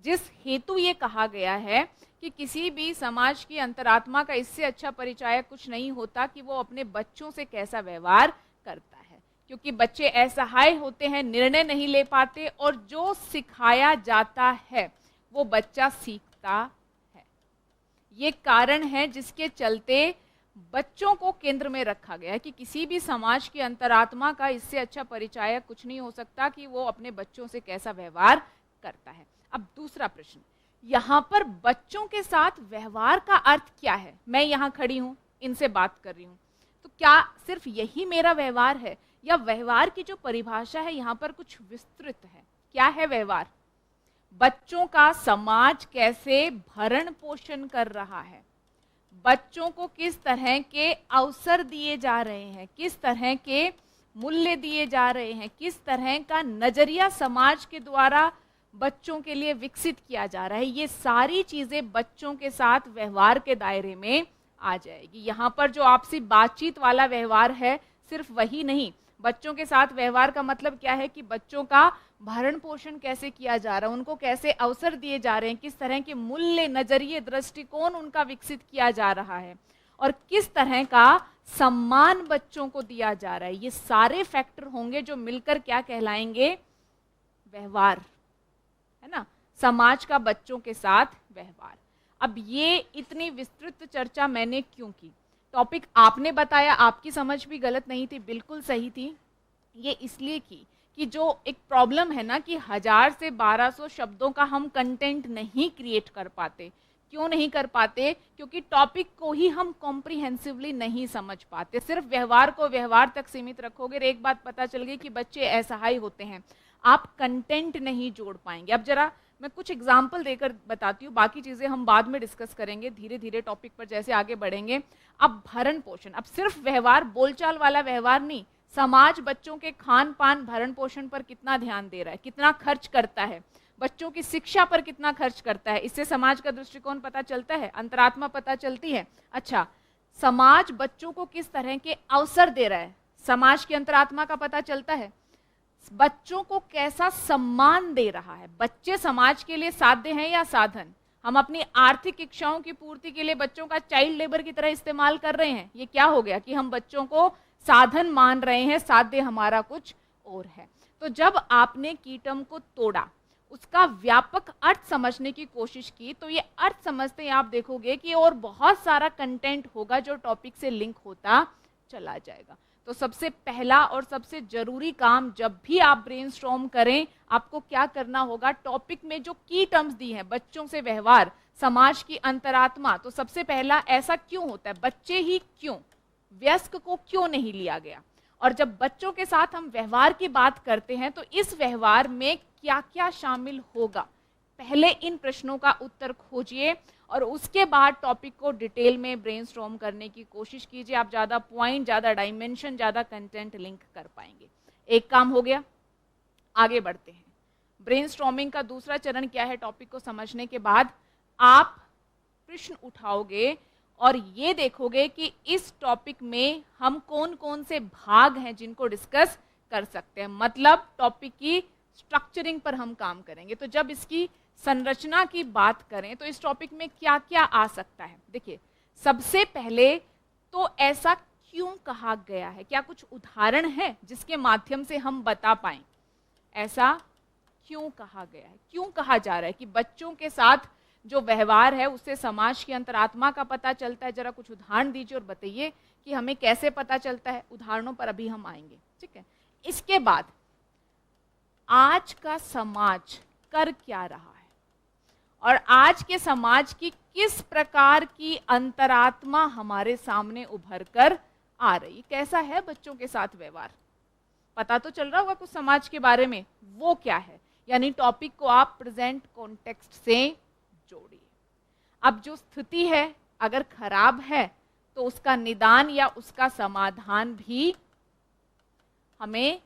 जिस हेतु ये कहा गया है कि किसी भी समाज की अंतरात्मा का इससे अच्छा परिचायक कुछ नहीं होता कि वो अपने बच्चों से कैसा व्यवहार करता है, क्योंकि बच्चे असहाय होते हैं, निर्णय नहीं ले पाते, और जो सिखाया जाता है वो बच्चा सीखता है। ये कारण है जिसके चलते बच्चों को केंद्र में रखा गया है कि किसी भी समाज की अंतरात्मा का इससे अच्छा परिचायक कुछ नहीं हो सकता कि वो अपने बच्चों से कैसा व्यवहार करता है। अब दूसरा प्रश्न, यहाँ पर बच्चों के साथ व्यवहार का अर्थ क्या है? मैं यहाँ खड़ी हूँ, इनसे बात कर रही हूँ, तो क्या सिर्फ यही मेरा व्यवहार है, या व्यवहार की जो परिभाषा है यहाँ पर कुछ विस्तृत है? क्या है व्यवहार? बच्चों का समाज कैसे भरण पोषण कर रहा है, बच्चों को किस तरह के अवसर दिए जा रहे हैं, किस तरह के मूल्य दिए जा रहे हैं, किस तरह का नजरिया समाज के द्वारा बच्चों के लिए विकसित किया जा रहा है, ये सारी चीजें बच्चों के साथ व्यवहार के दायरे में आ जाएगी। यहाँ पर जो आपसी बातचीत वाला व्यवहार है सिर्फ वही नहीं, बच्चों के साथ व्यवहार का मतलब क्या है कि बच्चों का भरण पोषण कैसे किया जा रहा है, उनको कैसे अवसर दिए जा रहे हैं, किस तरह के मूल्य, नजरिए, दृष्टिकोण उनका विकसित किया जा रहा है, और किस तरह का सम्मान बच्चों को दिया जा रहा है। ये सारे फैक्टर होंगे जो मिलकर क्या कहलाएंगे? व्यवहार, है ना, समाज का बच्चों के साथ व्यवहार। अब ये इतनी विस्तृत चर्चा मैंने क्यों की? टॉपिक आपने बताया, आपकी समझ भी गलत नहीं थी, बिल्कुल सही थी। ये इसलिए की कि जो एक प्रॉब्लम है ना कि 1000 से 1200 शब्दों का हम कंटेंट नहीं क्रिएट कर पाते। क्यों नहीं कर पाते? क्योंकि टॉपिक को ही हम कॉम्प्रिहेंसिवली नहीं समझ पाते। सिर्फ व्यवहार को व्यवहार तक सीमित रखोगे, एक बात पता चल गई कि बच्चे असहाय होते हैं, आप कंटेंट नहीं जोड़ पाएंगे। अब जरा मैं कुछ एग्जाम्पल देकर बताती हूँ, बाकी चीज़ें हम बाद में डिस्कस करेंगे धीरे धीरे टॉपिक पर जैसे आगे बढ़ेंगे। अब भरण पोषण, अब सिर्फ व्यवहार, बोलचाल वाला व्यवहार नहीं, समाज बच्चों के खान पान, भरण पोषण पर कितना ध्यान दे रहा है, कितना खर्च करता है, बच्चों की शिक्षा पर कितना खर्च करता है, इससे समाज का दृष्टिकोण पता चलता है, अंतरात्मा पता चलती है। अच्छा, समाज बच्चों को किस तरह के अवसर दे रहा है, समाज की अंतरात्मा का पता चलता है। बच्चों को कैसा सम्मान दे रहा है, बच्चे समाज के लिए साध्य हैं या साधन? हम अपनी आर्थिक इच्छाओं की पूर्ति के लिए बच्चों का चाइल्ड लेबर की तरह इस्तेमाल कर रहे हैं। ये क्या हो गया कि हम बच्चों को साधन मान रहे हैं, साध्य हमारा कुछ और है। तो जब आपने कीटम को तोड़ा, उसका व्यापक अर्थ समझने की कोशिश की, तो ये अर्थ समझते ही आप देखोगे कि और बहुत सारा कंटेंट होगा जो टॉपिक से लिंक होता चला जाएगा। तो सबसे पहला और सबसे जरूरी काम जब भी आप ब्रेनस्टॉर्म करें, आपको क्या करना होगा? टॉपिक में जो की टर्म्स दी हैं, बच्चों से व्यवहार, समाज की अंतरात्मा, तो सबसे पहला ऐसा क्यों होता है, बच्चे ही क्यों, वयस्क को क्यों नहीं लिया गया? और जब बच्चों के साथ हम व्यवहार की बात करते हैं तो इस व्यवहार में क्या क्या शामिल होगा, पहले इन प्रश्नों का उत्तर खोजिए और उसके बाद टॉपिक को डिटेल में ब्रेनस्टॉर्म करने की कोशिश कीजिए। आप ज़्यादा पॉइंट, ज़्यादा डायमेंशन, ज़्यादा कंटेंट लिंक कर पाएंगे। एक काम हो गया, आगे बढ़ते हैं। ब्रेनस्टॉर्मिंग का दूसरा चरण क्या है? टॉपिक को समझने के बाद आप प्रश्न उठाओगे और ये देखोगे कि इस टॉपिक में हम कौन कौन से भाग हैं जिनको डिस्कस कर सकते हैं, मतलब टॉपिक की स्ट्रक्चरिंग पर हम काम करेंगे। तो जब इसकी संरचना की बात करें तो इस टॉपिक में क्या क्या आ सकता है? देखिए, सबसे पहले तो ऐसा क्यों कहा गया है, क्या कुछ उदाहरण है जिसके माध्यम से हम बता पाएं ऐसा क्यों कहा गया है, क्यों कहा जा रहा है कि बच्चों के साथ जो व्यवहार है उससे समाज की अंतरात्मा का पता चलता है? जरा कुछ उदाहरण दीजिए और बताइए कि हमें कैसे पता चलता है। उदाहरणों पर अभी हम आएंगे, ठीक है। इसके बाद आज का समाज कर क्या रहा है और आज के समाज की किस प्रकार की अंतरात्मा हमारे सामने उभर कर आ रही, कैसा है बच्चों के साथ व्यवहार, पता तो चल रहा होगा कुछ समाज के बारे में, वो क्या है। यानी टॉपिक को आप प्रेजेंट कॉन्टेक्स्ट से जोड़िए। अब जो स्थिति है अगर खराब है तो उसका निदान या उसका समाधान भी हमें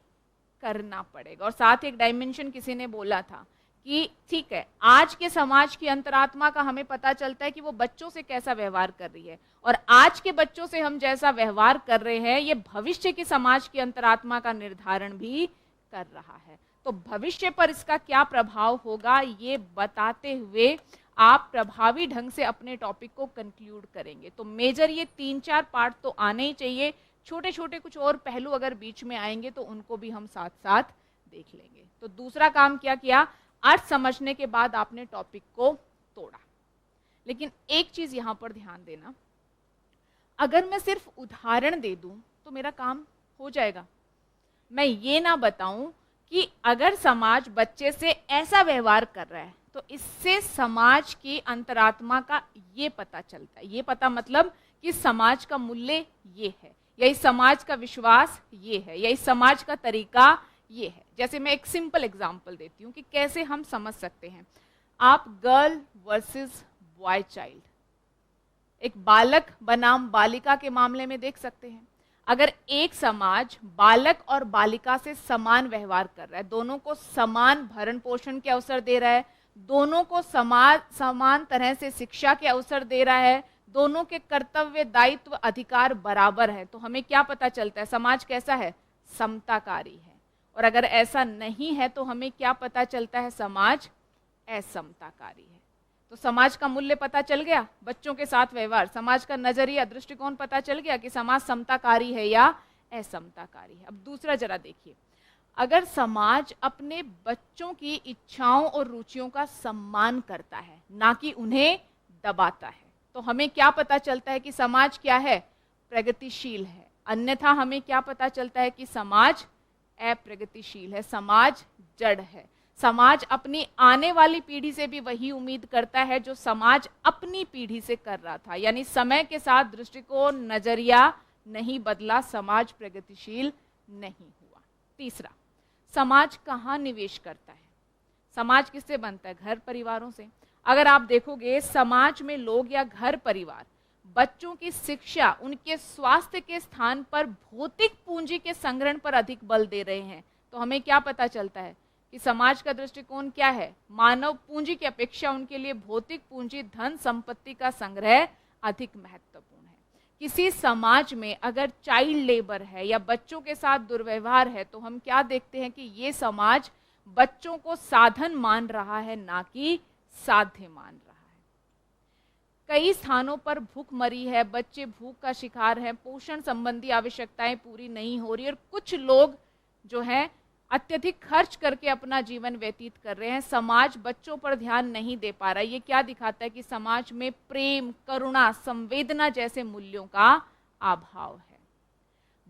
करना पड़ेगा। और साथ एक डायमेंशन किसी ने बोला था कि ठीक है, आज के समाज की अंतरात्मा का हमें पता चलता है कि वो बच्चों से कैसा व्यवहार कर रही है, और आज के बच्चों से हम जैसा व्यवहार कर रहे हैं ये भविष्य के समाज की अंतरात्मा का निर्धारण भी कर रहा है। तो भविष्य पर इसका क्या प्रभाव होगा ये बताते हुए आप प्रभावी ढंग से अपने टॉपिक को कंक्लूड करेंगे। तो मेजर ये 3-4 पार्ट तो आने ही चाहिए, छोटे छोटे कुछ और पहलू अगर बीच में आएंगे तो उनको भी हम साथ साथ देख लेंगे। तो दूसरा काम क्या किया, अर्थ समझने के बाद आपने टॉपिक को तोड़ा। लेकिन एक चीज यहां पर ध्यान देना, अगर मैं सिर्फ उदाहरण दे दूं तो मेरा काम हो जाएगा। मैं ये ना बताऊं कि अगर समाज बच्चे से ऐसा व्यवहार कर रहा है तो इससे समाज की अंतरात्मा का ये पता चलता है। ये पता मतलब कि समाज का मूल्य ये है, या इस समाज का विश्वास ये है, या इस समाज का तरीका ये है। जैसे मैं एक सिंपल एग्जांपल देती हूँ कि कैसे हम समझ सकते हैं। आप गर्ल वर्सेस बॉय चाइल्ड, एक बालक बनाम बालिका के मामले में देख सकते हैं। अगर एक समाज बालक और बालिका से समान व्यवहार कर रहा है, दोनों को समान भरण पोषण के अवसर दे रहा है, दोनों को समान तरह से शिक्षा के अवसर दे रहा है, दोनों के कर्तव्य दायित्व अधिकार बराबर है, तो हमें क्या पता चलता है, समाज कैसा है, समताकारी है। और अगर ऐसा नहीं है तो हमें क्या पता चलता है, समाज असमताकारी है। तो समाज का मूल्य पता चल गया, बच्चों के साथ व्यवहार, समाज का नजरिया दृष्टिकोण पता चल गया कि समाज समताकारी है या असमताकारी है। अब दूसरा जरा देखिए, अगर समाज अपने बच्चों की इच्छाओं और रुचियों का सम्मान करता है, ना कि उन्हें दबाता है, तो हमें क्या पता चलता है कि समाज क्या है, प्रगतिशील है। अन्यथा हमें क्या पता चलता है कि समाज अप्रगतिशील है, समाज जड़ है। समाज अपनी आने वाली पीढ़ी से भी वही उम्मीद करता है जो समाज अपनी पीढ़ी से कर रहा था, यानी समय के साथ दृष्टिकोण नजरिया नहीं बदला, समाज प्रगतिशील नहीं हुआ। तीसरा, समाज कहाँ निवेश करता है, समाज किससे बनता है, घर परिवारों से। अगर आप देखोगे समाज में लोग या घर परिवार बच्चों की शिक्षा, उनके स्वास्थ्य के स्थान पर भौतिक पूंजी के संग्रहण पर अधिक बल दे रहे हैं, तो हमें क्या पता चलता है कि समाज का दृष्टिकोण क्या है, मानव पूंजी की अपेक्षा उनके लिए भौतिक पूंजी, धन संपत्ति का संग्रह अधिक महत्वपूर्ण है। किसी समाज में अगर चाइल्ड लेबर है या बच्चों के साथ दुर्व्यवहार है तो हम क्या देखते हैं कि ये समाज बच्चों को साधन मान रहा है, ना कि साध्य मान रहा है। कई स्थानों पर भूखमरी है, बच्चे भूख का शिकार हैं, पोषण संबंधी आवश्यकताएं पूरी नहीं हो रही, और कुछ लोग जो है अत्यधिक खर्च करके अपना जीवन व्यतीत कर रहे हैं। समाज बच्चों पर ध्यान नहीं दे पा रहा है। ये क्या दिखाता है कि समाज में प्रेम, करुणा, संवेदना जैसे मूल्यों का अभाव है।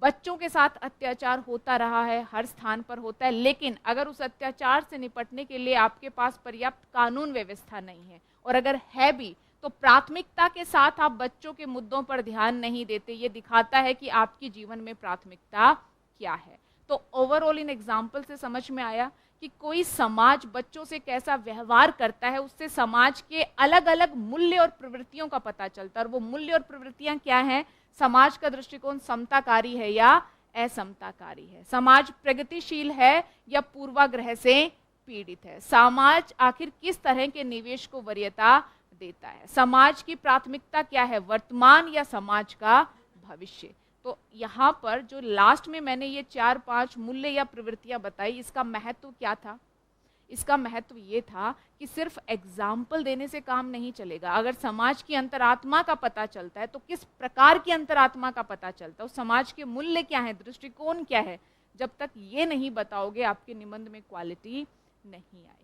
बच्चों के साथ अत्याचार होता रहा है, हर स्थान पर होता है, लेकिन अगर उस अत्याचार से निपटने के लिए आपके पास पर्याप्त कानून व्यवस्था नहीं है, और अगर है भी तो प्राथमिकता के साथ आप बच्चों के मुद्दों पर ध्यान नहीं देते, ये दिखाता है कि आपकी जीवन में प्राथमिकता क्या है। तो ओवरऑल इन एग्जाम्पल से समझ में आया कि कोई समाज बच्चों से कैसा व्यवहार करता है, उससे समाज के अलग अलग मूल्य और प्रवृत्तियों का पता चलता है। और वो मूल्य और प्रवृत्तियां क्या हैं, समाज का दृष्टिकोण समताकारी है या असमताकारी है, समाज प्रगतिशील है या पूर्वाग्रह से पीड़ित है, समाज आखिर किस तरह के निवेश को वरीयता देता है, समाज की प्राथमिकता क्या है, वर्तमान या समाज का भविष्य। तो यहाँ पर जो लास्ट में मैंने ये 4-5 मूल्य या प्रवृत्तियां बताई, इसका महत्व क्या था, इसका महत्व ये था कि सिर्फ एग्जाम्पल देने से काम नहीं चलेगा। अगर समाज की अंतरात्मा का पता चलता है तो किस प्रकार की अंतरात्मा का पता चलता है, उस समाज के मूल्य क्या है, दृष्टिकोण क्या है, जब तक ये नहीं बताओगे आपके निबंध में क्वालिटी नहीं आएगी।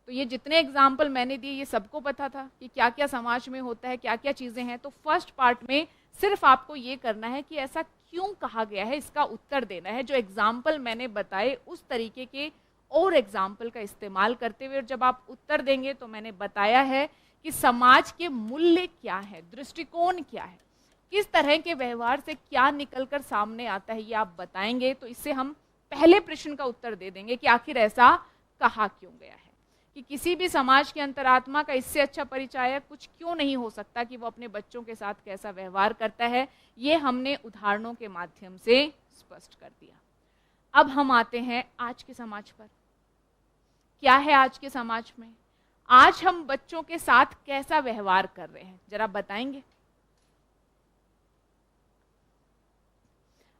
तो ये जितने एग्जाम्पल मैंने दिए ये सबको पता था कि क्या क्या समाज में होता है, क्या क्या चीज़ें हैं। तो फर्स्ट पार्ट में सिर्फ आपको ये करना है कि ऐसा क्यों कहा गया है, इसका उत्तर देना है। जो एग्जाम्पल मैंने बताए उस तरीके के और एग्जाम्पल का इस्तेमाल करते हुए, और जब आप उत्तर देंगे तो मैंने बताया है कि समाज के मूल्य क्या है, दृष्टिकोण क्या है, किस तरह के व्यवहार से क्या निकलकर सामने आता है, ये आप बताएंगे। तो इससे हम पहले प्रश्न का उत्तर दे देंगे कि आखिर ऐसा कहा क्यों गया है, कि किसी भी समाज की अंतरात्मा का इससे अच्छा परिचायक कुछ क्यों नहीं हो सकता कि वो अपने बच्चों के साथ कैसा व्यवहार करता है। ये हमने उदाहरणों के माध्यम से स्पष्ट कर दिया। अब हम आते हैं आज के समाज पर। क्या है आज के समाज में, आज हम बच्चों के साथ कैसा व्यवहार कर रहे हैं, जरा बताएंगे।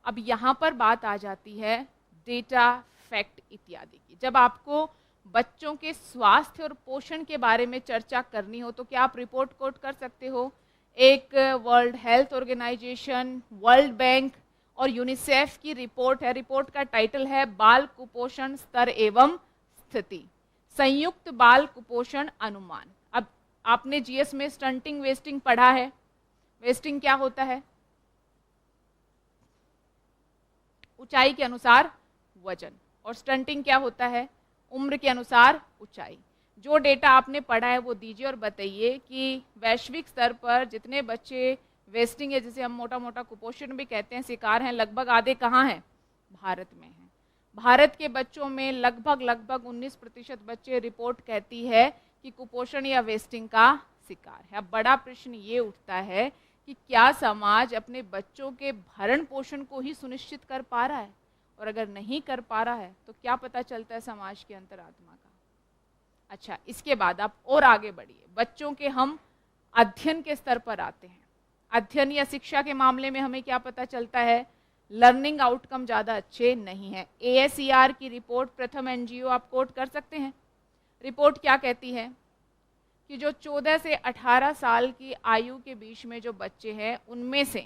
अब यहां पर बात आ जाती है डेटा इफेक्ट इत्यादि की। जब आपको बच्चों के स्वास्थ्य और पोषण के बारे में चर्चा करनी हो तो क्या आप रिपोर्ट कोट कर सकते हो? एक World Health Organization, World Bank और यूनिसेफ की रिपोर्ट है। रिपोर्ट का टाइटल है बाल कुपोषण स्तर एवं स्थिति, संयुक्त बाल कुपोषण अनुमान। अब आपने जीएस में स्टंटिंग वेस्टिंग पढ़ा है। वेस्टिंग क्या होता है? ऊंचाई के अनुसार वजन। और स्टंटिंग क्या होता है? उम्र के अनुसार ऊंचाई। जो डेटा आपने पढ़ा है वो दीजिए और बताइए कि वैश्विक स्तर पर जितने बच्चे वेस्टिंग है, जिसे हम मोटा मोटा कुपोषण भी कहते हैं, शिकार हैं, लगभग आधे कहाँ हैं? भारत में हैं। भारत के बच्चों में लगभग 19% बच्चे, रिपोर्ट कहती है कि कुपोषण या वेस्टिंग का शिकार है। अब बड़ा प्रश्न ये उठता है कि क्या समाज अपने बच्चों के भरण पोषण को ही सुनिश्चित कर पा रहा है? और अगर नहीं कर पा रहा है तो क्या पता चलता है समाज की अंतरात्मा का? अच्छा, इसके बाद आप और आगे बढ़िए। बच्चों के हम अध्ययन के स्तर पर आते हैं। अध्ययन या शिक्षा के मामले में हमें क्या पता चलता है? लर्निंग आउटकम ज़्यादा अच्छे नहीं है। ASER की रिपोर्ट, प्रथम NGO, आप कोट कर सकते हैं। रिपोर्ट क्या कहती है कि जो 14 से 18 साल की आयु के बीच में जो बच्चे हैं उनमें से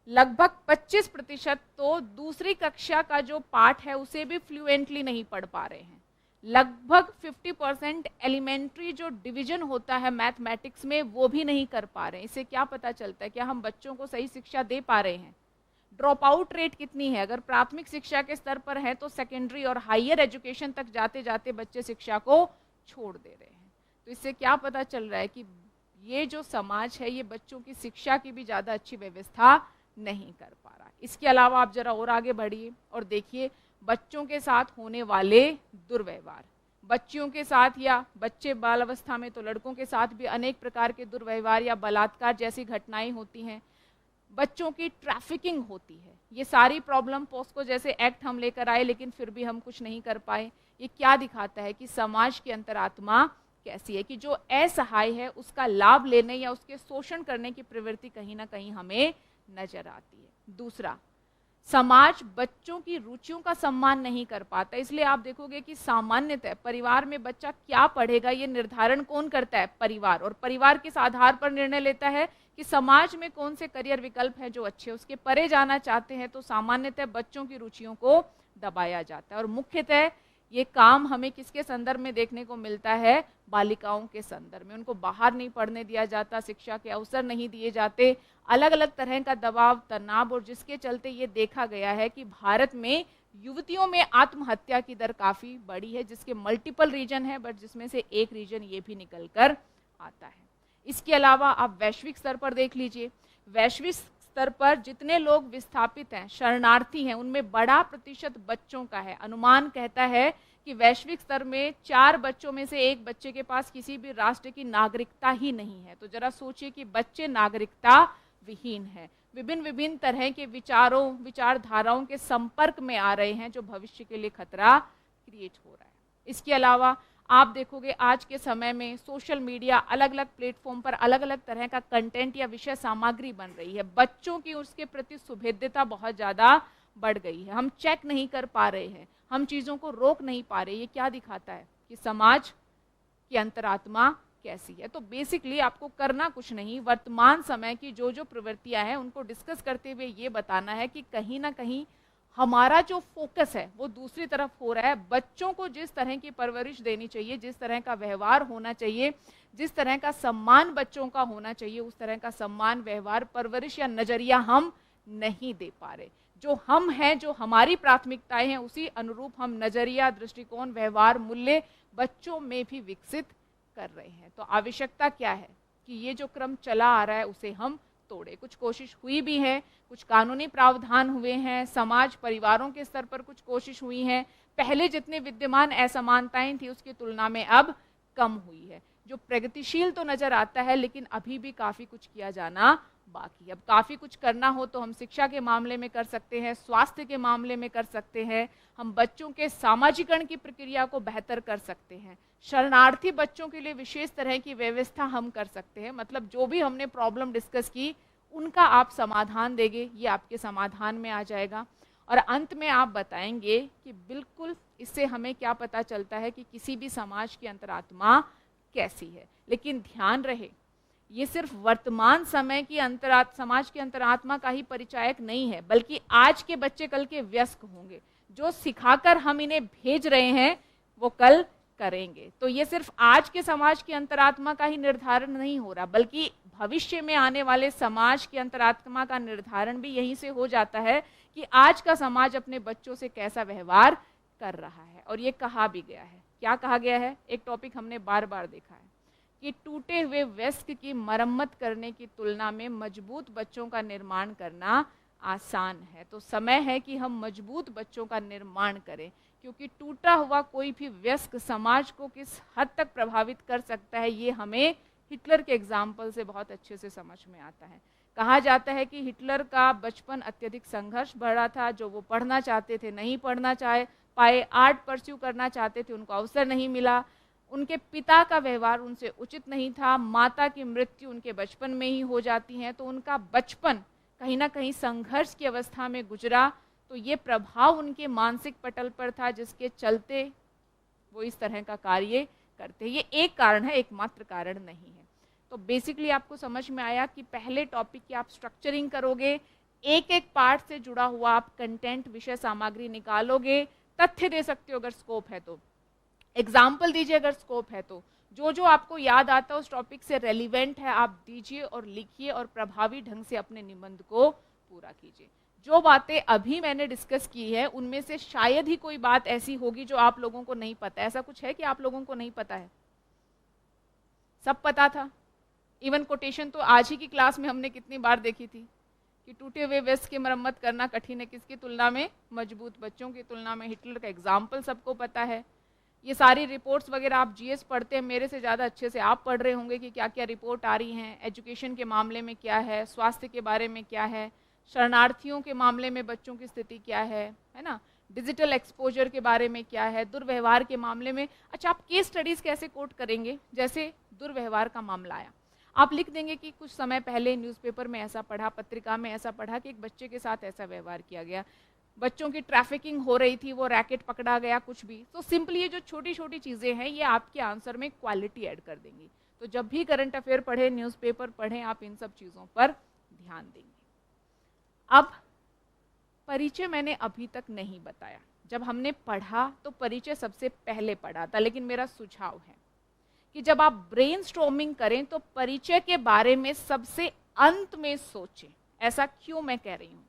लगभग 25% तो दूसरी कक्षा का जो पाठ है उसे भी फ्लुएंटली नहीं पढ़ पा रहे हैं। लगभग 50% एलिमेंट्री जो डिवीजन होता है मैथमेटिक्स में वो भी नहीं कर पा रहे हैं। इससे क्या पता चलता है? क्या हम बच्चों को सही शिक्षा दे पा रहे हैं? ड्रॉप आउट रेट कितनी है? अगर प्राथमिक शिक्षा के स्तर पर है तो सेकेंडरी और हायर एजुकेशन तक जाते जाते बच्चे शिक्षा को छोड़ दे रहे हैं। तो इससे क्या पता चल रहा है कि ये जो समाज है ये बच्चों की शिक्षा की भी ज़्यादा अच्छी व्यवस्था नहीं कर पा रहा। इसके अलावा आप जरा और आगे बढ़िए और देखिए बच्चों के साथ होने वाले दुर्व्यवहार। बच्चियों के साथ या बच्चे बाल अवस्था में तो लड़कों के साथ भी अनेक प्रकार के दुर्व्यवहार या बलात्कार जैसी घटनाएं होती हैं। बच्चों की ट्रैफिकिंग होती है। ये सारी प्रॉब्लम पोस्को जैसे एक्ट हम लेकर आए लेकिन फिर भी हम कुछ नहीं कर पाए। ये क्या दिखाता है कि समाज की अंतरात्मा कैसी है कि जो असहाय है उसका लाभ लेने या उसके शोषण करने की प्रवृत्ति कहीं ना कहीं हमें नजर आती है। दूसरा, समाज बच्चों की रुचियों का सम्मान नहीं कर पाता। इसलिए आप देखोगे कि सामान्यतः परिवार में बच्चा क्या पढ़ेगा ये निर्धारण कौन करता है? परिवार। और परिवार किस आधार पर निर्णय लेता है कि समाज में कौन से करियर विकल्प हैं जो अच्छे, उसके परे जाना चाहते हैं, तो सामान्यतः बच्चों की रुचियों को दबाया जाता है। और मुख्यतः ये काम हमें किसके संदर्भ में देखने को मिलता है? बालिकाओं के संदर्भ में। उनको बाहर नहीं पढ़ने दिया जाता, शिक्षा के अवसर नहीं दिए जाते, अलग अलग तरह का दबाव, तनाव, और जिसके चलते ये देखा गया है कि भारत में युवतियों में आत्महत्या की दर काफ़ी बड़ी है, जिसके मल्टीपल रीजन है, बट जिसमें से एक रीजन ये भी निकल कर आता है। इसके अलावा आप वैश्विक स्तर पर देख लीजिए। वैश्विक स्तर पर जितने लोग विस्थापित हैं, शरणार्थी हैं, उनमें बड़ा प्रतिशत बच्चों का है। अनुमान कहता है कि वैश्विक स्तर में 4 बच्चों में से 1 बच्चे के पास किसी भी राष्ट्र की नागरिकता ही नहीं है। तो जरा सोचिए कि बच्चे नागरिकता विहीन है, विभिन्न तरह के विचारों, विचारधाराओं के संपर्क में आ रहे हैं, जो भविष्य के लिए खतरा क्रिएट हो रहा है। इसके अलावा आप देखोगे आज के समय में सोशल मीडिया, अलग अलग प्लेटफॉर्म पर अलग अलग तरह का कंटेंट या विषय सामग्री बन रही है। बच्चों की उसके प्रति सुभेद्यता बहुत ज़्यादा बढ़ गई है। हम चेक नहीं कर पा रहे हैं, हम चीज़ों को रोक नहीं पा रहे। ये क्या दिखाता है कि समाज की अंतरात्मा कैसी है? तो बेसिकली आपको करना कुछ नहीं, वर्तमान समय की जो जो प्रवृत्तियां हैं उनको डिस्कस करते हुए ये बताना है कि कहीं ना कहीं हमारा जो फोकस है वो दूसरी तरफ हो रहा है। बच्चों को जिस तरह की परवरिश देनी चाहिए, जिस तरह का व्यवहार होना चाहिए, जिस तरह का सम्मान बच्चों का होना चाहिए, उस तरह का सम्मान, व्यवहार, परवरिश या नजरिया हम नहीं दे पा रहे। जो हम हैं, जो हमारी प्राथमिकताएं हैं, उसी अनुरूप हम नजरिया, दृष्टिकोण, व्यवहार, मूल्य बच्चों में भी विकसित कर रहे हैं। तो आवश्यकता क्या है कि ये जो क्रम चला आ रहा है उसे हम तोड़े। कुछ कोशिश हुई भी है, कुछ कानूनी प्रावधान हुए हैं, समाज, परिवारों के स्तर पर कुछ कोशिश हुई है। पहले जितने विद्यमान असमानताएं थी उसकी तुलना में अब कम हुई है। जो प्रगतिशील तो नजर आता है, लेकिन अभी भी काफ़ी कुछ किया जाना बाकी। अब काफ़ी कुछ करना हो तो हम शिक्षा के मामले में कर सकते हैं, स्वास्थ्य के मामले में कर सकते हैं, हम बच्चों के सामाजिकरण की प्रक्रिया को बेहतर कर सकते हैं, शरणार्थी बच्चों के लिए विशेष तरह की व्यवस्था हम कर सकते हैं। मतलब जो भी हमने प्रॉब्लम डिस्कस की उनका आप समाधान देंगे, ये आपके समाधान में आ जाएगा। और अंत में आप बताएंगे कि बिल्कुल इससे हमें क्या पता चलता है कि किसी भी समाज की अंतरात्मा कैसी है। लेकिन ध्यान रहे, ये सिर्फ वर्तमान समय की समाज की अंतरात्मा का ही परिचायक नहीं है, बल्कि आज के बच्चे कल के वयस्क होंगे। जो सिखाकर हम इन्हें भेज रहे हैं वो कल करेंगे। तो ये सिर्फ आज के समाज की अंतरात्मा का ही निर्धारण नहीं हो रहा, बल्कि भविष्य में आने वाले समाज की अंतरात्मा का निर्धारण भी यहीं से हो जाता है कि आज का समाज अपने बच्चों से कैसा व्यवहार कर रहा है। और ये कहा भी गया है, क्या कहा गया है, एक टॉपिक हमने बार बार देखा है कि टूटे हुए वयस्क की मरम्मत करने की तुलना में मजबूत बच्चों का निर्माण करना आसान है। तो समय है कि हम मजबूत बच्चों का निर्माण करें, क्योंकि टूटा हुआ कोई भी वयस्क समाज को किस हद तक प्रभावित कर सकता है ये हमें हिटलर के एग्जाम्पल से बहुत अच्छे से समझ में आता है। कहा जाता है कि हिटलर का बचपन अत्यधिक संघर्ष भरा था। जो वो पढ़ना चाहते थे नहीं पढ़ना पाए, आर्ट परस्यू करना चाहते थे उनको अवसर नहीं मिला, उनके पिता का व्यवहार उनसे उचित नहीं था, माता की मृत्यु उनके बचपन में ही हो जाती है, तो उनका बचपन कहीं ना कहीं संघर्ष की अवस्था में गुजरा। तो ये प्रभाव उनके मानसिक पटल पर था, जिसके चलते वो इस तरह का कार्य करते। ये एक कारण है, एकमात्र कारण नहीं है। तो बेसिकली आपको समझ में आया कि पहले टॉपिक की आप स्ट्रक्चरिंग करोगे, एक एक पार्ट से जुड़ा हुआ आप कंटेंट, विषय सामग्री निकालोगे, तथ्य दे सकते हो अगर स्कोप है तो, एग्जाम्पल दीजिए अगर स्कोप है तो, जो जो आपको याद आता है उस टॉपिक से रेलिवेंट है आप दीजिए और लिखिए और प्रभावी ढंग से अपने निबंध को पूरा कीजिए। जो बातें अभी मैंने डिस्कस की है उनमें से शायद ही कोई बात ऐसी होगी जो आप लोगों को नहीं पता है। ऐसा कुछ है कि आप लोगों को नहीं पता है? सब पता था। इवन कोटेशन तो आज ही की क्लास में हमने कितनी बार देखी थी कि टूटे हुए वयस्क की मरम्मत करना कठिन है, किसकी तुलना में, मजबूत बच्चों की तुलना में। हिटलर का एग्जाम्पल सबको पता है। ये सारी रिपोर्ट्स वगैरह आप जीएस पढ़ते हैं, मेरे से ज़्यादा अच्छे से आप पढ़ रहे होंगे कि क्या क्या रिपोर्ट आ रही हैं, एजुकेशन के मामले में क्या है, स्वास्थ्य के बारे में क्या है, शरणार्थियों के मामले में बच्चों की स्थिति क्या है ना, डिजिटल एक्सपोजर के बारे में क्या है, दुर्व्यवहार के मामले में। अच्छा, आप केस स्टडीज़ कैसे कोट करेंगे? जैसे दुर्व्यवहार का मामला आया, आप लिख देंगे कि कुछ समय पहले न्यूज़पेपर में ऐसा पढ़ा, पत्रिका में ऐसा पढ़ा कि एक बच्चे के साथ ऐसा व्यवहार किया गया, बच्चों की ट्रैफिकिंग हो रही थी, वो रैकेट पकड़ा गया, कुछ भी। तो सिंपली ये जो छोटी छोटी चीज़ें हैं ये आपके आंसर में क्वालिटी ऐड कर देंगी। तो जब भी करंट अफेयर पढ़ें, न्यूज़पेपर पढ़ें, आप इन सब चीज़ों पर ध्यान देंगे। अब परिचय मैंने अभी तक नहीं बताया। जब हमने पढ़ा तो परिचय सबसे पहले पढ़ा था, लेकिन मेरा सुझाव है कि जब आप ब्रेनस्टॉर्मिंग करें तो परिचय के बारे में सबसे अंत में सोचें। ऐसा क्यों मैं कह रही हूँ?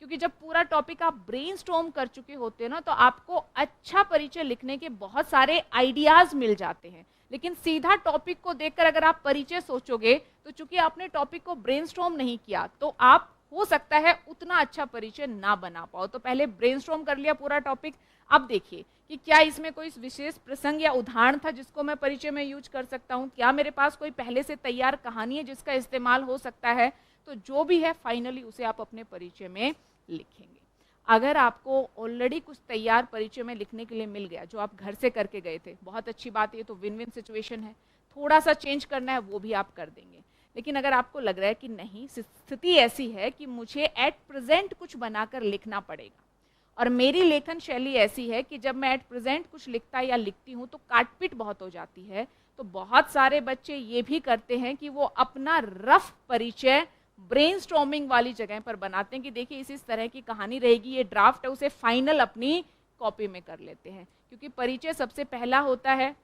क्योंकि जब पूरा टॉपिक आप ब्रेनस्टॉर्म कर चुके होते हैं ना, तो आपको अच्छा परिचय लिखने के बहुत सारे आइडियाज मिल जाते हैं। लेकिन सीधा टॉपिक को देखकर अगर आप परिचय सोचोगे तो चूंकि आपने टॉपिक को ब्रेनस्टॉर्म नहीं किया तो आप हो सकता है उतना अच्छा परिचय ना बना पाओ। तो पहले ब्रेनस्टॉर्म कर लिया पूरा टॉपिक, अब देखिए कि क्या इसमें कोई विशेष प्रसंग या उदाहरण था जिसको मैं परिचय में यूज कर सकता हूँ, क्या मेरे पास कोई पहले से तैयार कहानी है जिसका इस्तेमाल हो सकता है। तो जो भी है फाइनली उसे आप अपने परिचय में लिखेंगे। अगर आपको ऑलरेडी कुछ तैयार परिचय में लिखने के लिए मिल गया जो आप घर से करके गए थे, बहुत अच्छी बात, ये तो विन विन सिचुएशन है। थोड़ा सा चेंज करना है वो भी आप कर देंगे। लेकिन अगर आपको लग रहा है कि नहीं, स्थिति ऐसी है कि मुझे एट प्रेजेंट कुछ बनाकर लिखना पड़ेगा और मेरी लेखन शैली ऐसी है कि जब मैं एट प्रेजेंट कुछ लिखता या लिखती हूँ तो काटपीट बहुत हो जाती है, तो बहुत सारे बच्चे ये भी करते हैं कि वो अपना रफ परिचय ब्रेनस्टॉर्मिंग वाली जगह पर बनाते हैं कि देखिए इस तरह की कहानी रहेगी, ये ड्राफ्ट है, उसे फाइनल अपनी कॉपी में कर लेते हैं। क्योंकि परिचय सबसे पहला होता है।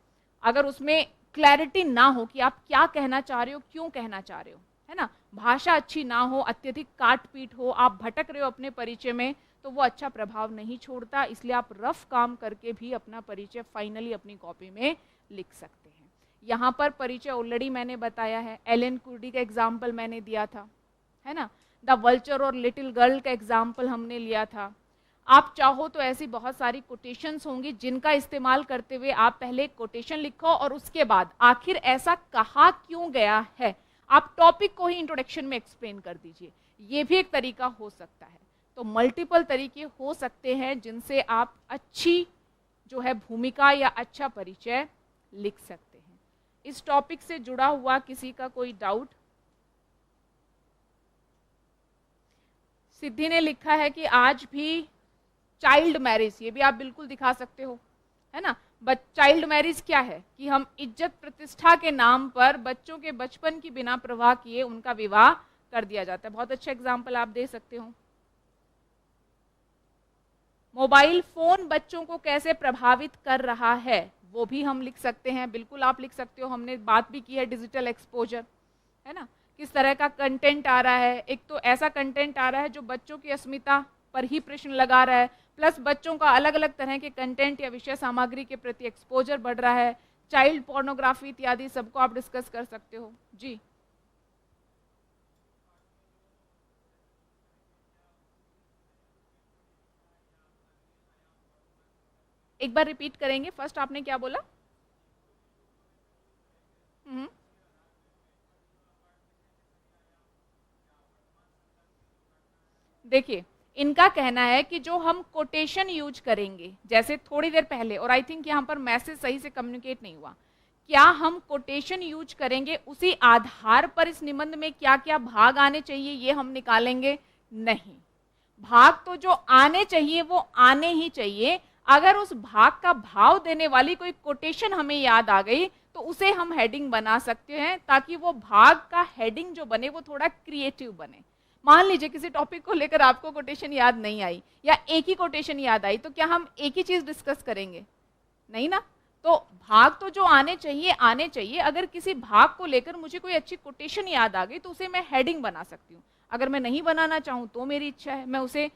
अगर उसमें क्लैरिटी ना हो कि आप क्या कहना चाह रहे हो, क्यों कहना चाह रहे हो, है ना, भाषा अच्छी ना हो, अत्यधिक काटपीट हो, आप भटक रहे हो अपने परिचय में, तो वो अच्छा प्रभाव नहीं छोड़ता। इसलिए आप रफ काम करके भी अपना परिचय फाइनली अपनी कॉपी में लिख सकते हैं। यहाँ पर परिचय ऑलरेडी मैंने बताया है, एलन कुर्डी का एग्जाम्पल मैंने दिया था, है ना, द वल्चर और लिटिल गर्ल का एग्जाम्पल हमने लिया था। आप चाहो तो ऐसी बहुत सारी कोटेशंस होंगी जिनका इस्तेमाल करते हुए आप पहले कोटेशन लिखो और उसके बाद आखिर ऐसा कहा क्यों गया है, आप टॉपिक को ही इंट्रोडक्शन में एक्सप्लेन कर दीजिए। ये भी एक तरीका हो सकता है। तो मल्टीपल तरीके हो सकते हैं जिनसे आप अच्छी जो है भूमिका या अच्छा परिचय लिख सकते हैं। इस टॉपिक से जुड़ा हुआ किसी का कोई डाउट? सिद्धि ने लिखा है कि आज भी चाइल्ड मैरिज, ये भी आप बिल्कुल दिखा सकते हो, है ना। बट चाइल्ड मैरिज क्या है कि हम इज्जत प्रतिष्ठा के नाम पर बच्चों के बचपन की बिना परवाह किए उनका विवाह कर दिया जाता है। बहुत अच्छा एग्जाम्पल आप दे सकते हो। मोबाइल फोन बच्चों को कैसे प्रभावित कर रहा है, वो भी हम लिख सकते हैं, बिल्कुल आप लिख सकते हो। हमने बात भी की है डिजिटल एक्सपोजर, है ना, किस तरह का कंटेंट आ रहा है। एक तो ऐसा कंटेंट आ रहा है जो बच्चों की अस्मिता पर ही प्रश्न लगा रहा है, प्लस बच्चों का अलग अलग तरह के कंटेंट या विषय सामग्री के प्रति एक्सपोजर बढ़ रहा है। चाइल्ड पोर्नोग्राफी इत्यादि सबको आप डिस्कस कर सकते हो। जी, एक बार रिपीट करेंगे, फर्स्ट आपने क्या बोला? हम्म, देखिए, इनका कहना है कि जो हम कोटेशन यूज करेंगे, जैसे थोड़ी देर पहले, और आई थिंक यहाँ पर मैसेज सही से कम्युनिकेट नहीं हुआ, क्या हम कोटेशन यूज करेंगे उसी आधार पर इस निबंध में क्या क्या भाग आने चाहिए ये हम निकालेंगे? नहीं, भाग तो जो आने चाहिए वो आने ही चाहिए। अगर उस भाग का भाव देने वाली कोई कोटेशन हमें याद आ गई तो उसे हम हेडिंग बना सकते हैं, ताकि वो भाग का हेडिंग जो बने वो थोड़ा क्रिएटिव बने। मान लीजिए किसी टॉपिक को लेकर आपको कोटेशन याद नहीं आई या एक ही कोटेशन याद आई, तो क्या हम एक ही चीज डिस्कस करेंगे? नहीं ना। तो भाग तो जो आने चाहिए आने चाहिए। अगर किसी भाग को लेकर मुझे कोई अच्छी कोटेशन याद आ गई तो उसे मैं हेडिंग बना सकती हूँ। अगर मैं नहीं बनाना चाहूँ तो मेरी इच्छा है, मैं उसे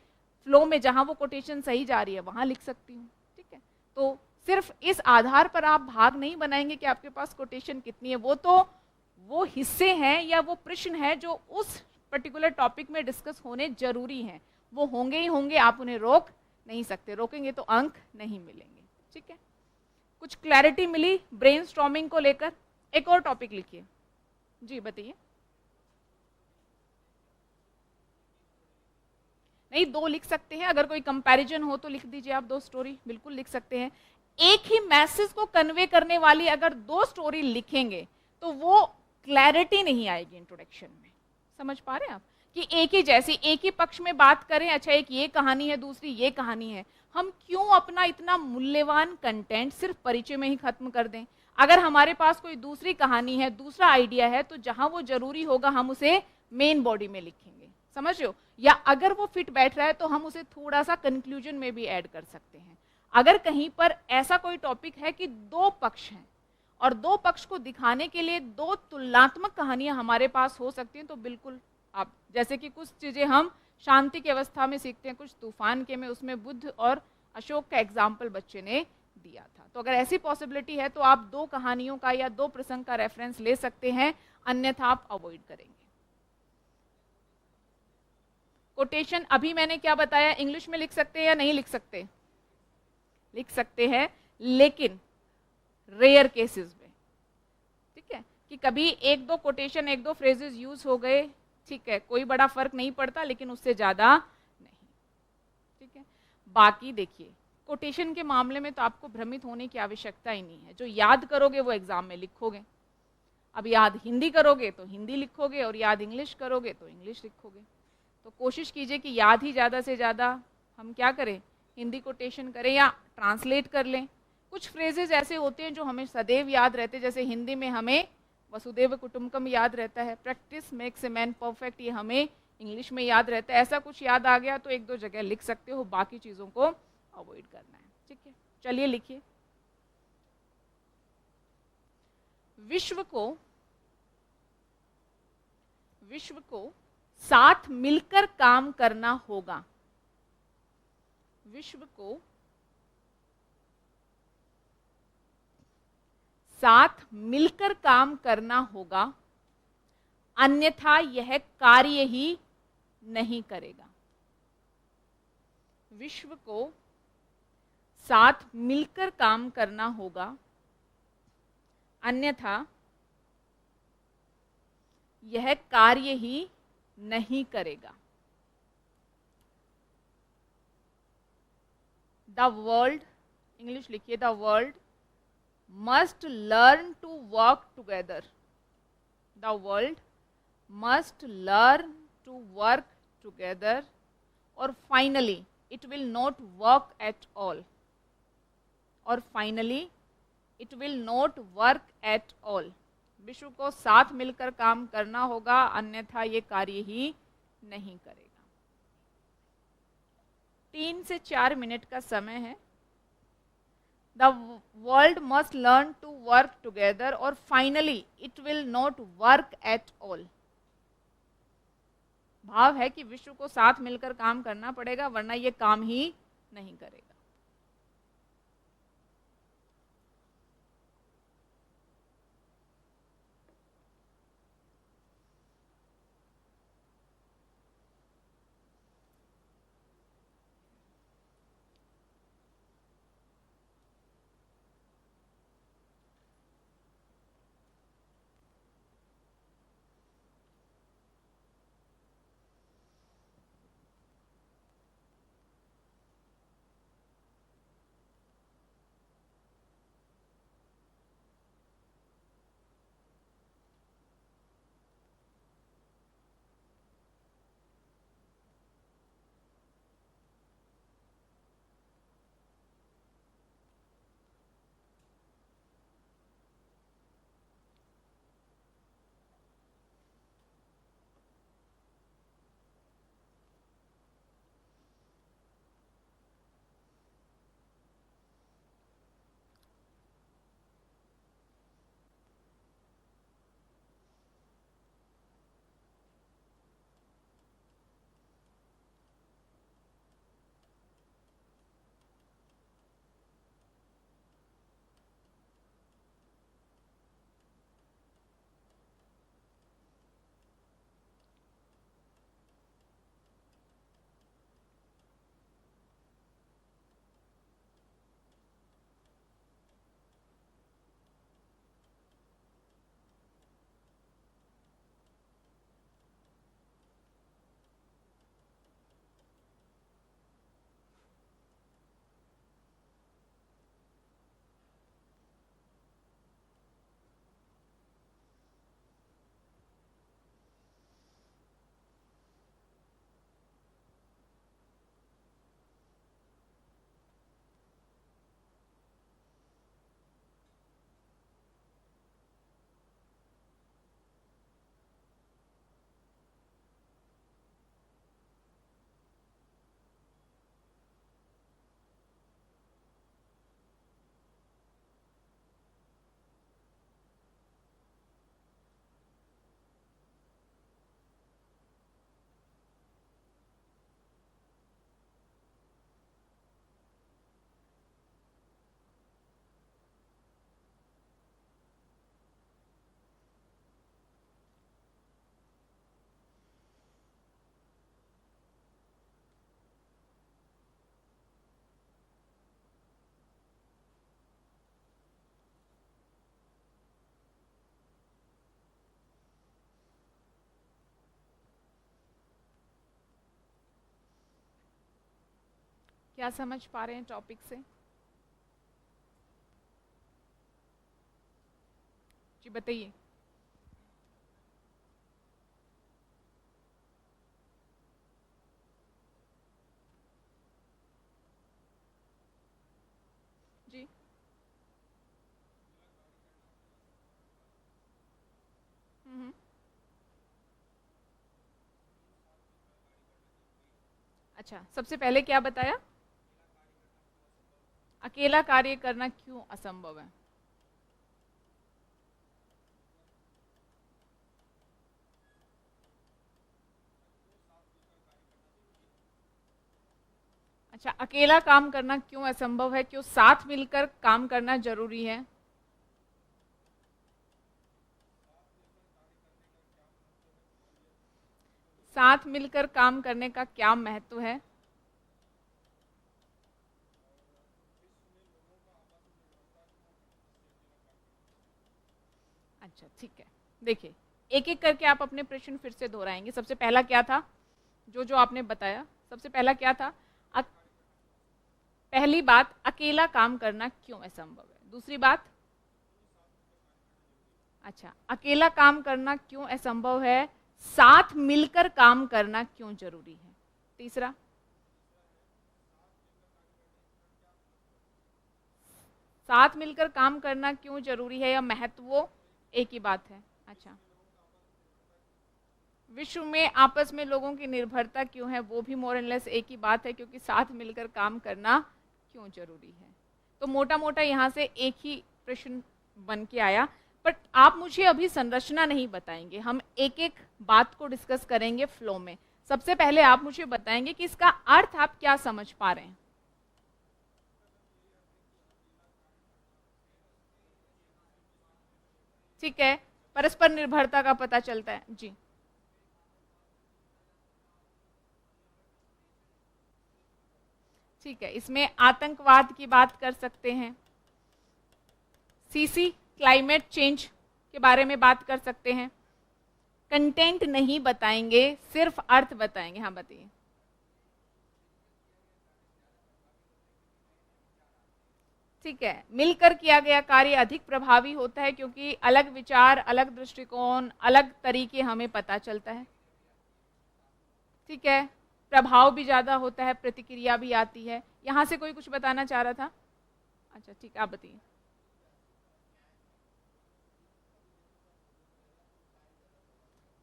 फ्लो में जहां वो कोटेशन सही जा रही है वहां लिख सकती हूँ। ठीक है, तो सिर्फ इस आधार पर आप भाग नहीं बनाएंगे कि आपके पास कोटेशन कितनी है। वो तो वो हिस्से हैं या वो प्रश्न है जो उस पर्टिकुलर टॉपिक में डिस्कस होने जरूरी हैं, वो होंगे ही होंगे, आप उन्हें रोक नहीं सकते। रोकेंगे तो अंक नहीं मिलेंगे। ठीक है, कुछ क्लैरिटी मिली ब्रेनस्टॉर्मिंग को लेकर? एक और टॉपिक लिखिए। जी बताइए। नहीं, दो लिख सकते हैं, अगर कोई कंपैरिजन हो तो लिख दीजिए आप, दो स्टोरी बिल्कुल लिख सकते हैं। एक ही मैसेज को कन्वे करने वाली अगर दो स्टोरी लिखेंगे तो वो क्लैरिटी नहीं आएगी इंट्रोडक्शन में। समझ पा रहे हैं आप कि एक ही जैसी एक ही पक्ष में बात करें, अच्छा एक ये कहानी है दूसरी ये कहानी है, हम क्यों अपना इतना मूल्यवान कंटेंट सिर्फ परिचय में ही खत्म कर दें? अगर हमारे पास कोई दूसरी कहानी है, दूसरा आइडिया है, तो जहां वो जरूरी होगा हम उसे मेन बॉडी में लिखेंगे। समझ रहे हो? या अगर वो फिट बैठ रहा है तो हम उसे थोड़ा सा कंक्लूजन में भी ऐड कर सकते हैं। अगर कहीं पर ऐसा कोई टॉपिक है कि दो पक्ष हैं और दो पक्ष को दिखाने के लिए दो तुलनात्मक कहानियां हमारे पास हो सकती हैं, तो बिल्कुल आप, जैसे कि कुछ चीजें हम शांति की अवस्था में सीखते हैं, कुछ तूफान के में, उसमें बुद्ध और अशोक का एग्जाम्पल बच्चे ने दिया था। तो अगर ऐसी पॉसिबिलिटी है तो आप दो कहानियों का या दो प्रसंग का रेफरेंस ले सकते हैं, अन्यथा आप अवॉइड करेंगे। कोटेशन अभी मैंने क्या बताया, इंग्लिश में लिख सकते हैं या नहीं लिख सकते? लिख सकते हैं, लेकिन रेयर केसेस में। ठीक है, कि कभी एक दो कोटेशन एक दो फ्रेजेस यूज हो गए, ठीक है, कोई बड़ा फर्क नहीं पड़ता, लेकिन उससे ज्यादा नहीं। ठीक है, बाकी देखिए कोटेशन के मामले में तो आपको भ्रमित होने की आवश्यकता ही नहीं है। जो याद करोगे वो एग्जाम में लिखोगे। अब याद हिंदी करोगे तो हिंदी लिखोगे, और याद इंग्लिश करोगे तो इंग्लिश लिखोगे। तो कोशिश कीजिए कि याद ही ज़्यादा से ज़्यादा हम क्या करें, हिंदी कोटेशन करें या ट्रांसलेट कर लें। कुछ फ्रेजेस ऐसे होते हैं जो हमें सदैव याद रहते हैं, जैसे हिंदी में हमें वसुदेव कुटुंबकम याद रहता है, practice makes a man perfect, ये हमें इंग्लिश में याद रहता है। ऐसा कुछ याद आ गया तो एक दो जगह लिख सकते हो, बाकी चीज़ों को अवॉइड करना है। ठीक है, चलिए लिखिए। विश्व को साथ मिलकर काम करना होगा। विश्व को साथ मिलकर काम करना होगा, अन्यथा यह कार्य ही नहीं करेगा। विश्व को साथ मिलकर काम करना होगा, अन्यथा यह कार्य ही नहीं करेगा। द वर्ल्ड, इंग्लिश लिखिए, the world must learn to work together. The world must learn to work together. और finally it will not work at all. और finally, it will not work at all. विश्व को साथ मिलकर काम करना होगा, अन्यथा ये कार्य ही नहीं करेगा। 3 से 4 मिनट का समय है। The world must learn to work together और finally it will not work at all. भाव है कि विश्व को साथ मिलकर काम करना पड़ेगा, वरना ये काम ही नहीं करेगा। क्या समझ पा रहे हैं टॉपिक से? जी बताइए। जी अच्छा, सबसे पहले क्या बताया? अकेला कार्य करना क्यों असंभव है? अच्छा, अकेला काम करना क्यों असंभव है? क्यों साथ मिलकर काम करना जरूरी है? साथ मिलकर काम करने का क्या महत्व है? अच्छा ठीक है, देखिए एक एक करके आप अपने प्रश्न फिर से दोहराएंगे। सबसे पहला क्या था जो जो आपने बताया? सबसे पहला क्या था? पहली बात, अकेला काम करना क्यों असंभव है। दूसरी बात, अच्छा अकेला काम करना क्यों असंभव है, साथ मिलकर काम करना क्यों जरूरी है। तीसरा, साथ मिलकर काम करना क्यों जरूरी है या महत्व वो एक ही बात है? अच्छा, विश्व में आपस में लोगों की निर्भरता क्यों है, वो भी मोर एंड लेस एक ही बात है, क्योंकि साथ मिलकर काम करना क्यों जरूरी है। तो मोटा मोटा यहाँ से एक ही प्रश्न बन के आया। बट आप मुझे अभी संरचना नहीं बताएंगे, हम एक एक बात को डिस्कस करेंगे फ्लो में। सबसे पहले आप मुझे बताएंगे कि इसका अर्थ आप क्या समझ पा रहे हैं। ठीक है, परस्पर निर्भरता का पता चलता है जी। ठीक है, इसमें आतंकवाद की बात कर सकते हैं, सीसी क्लाइमेट चेंज के बारे में बात कर सकते हैं। कंटेंट नहीं बताएंगे, सिर्फ अर्थ बताएंगे। हाँ बताइए। ठीक है, मिलकर किया गया कार्य अधिक प्रभावी होता है, क्योंकि अलग विचार, अलग दृष्टिकोण, अलग तरीके हमें पता चलता है। ठीक है, प्रभाव भी ज्यादा होता है, प्रतिक्रिया भी आती है। यहां से कोई कुछ बताना चाह रहा था? अच्छा ठीक है, आप बताइए।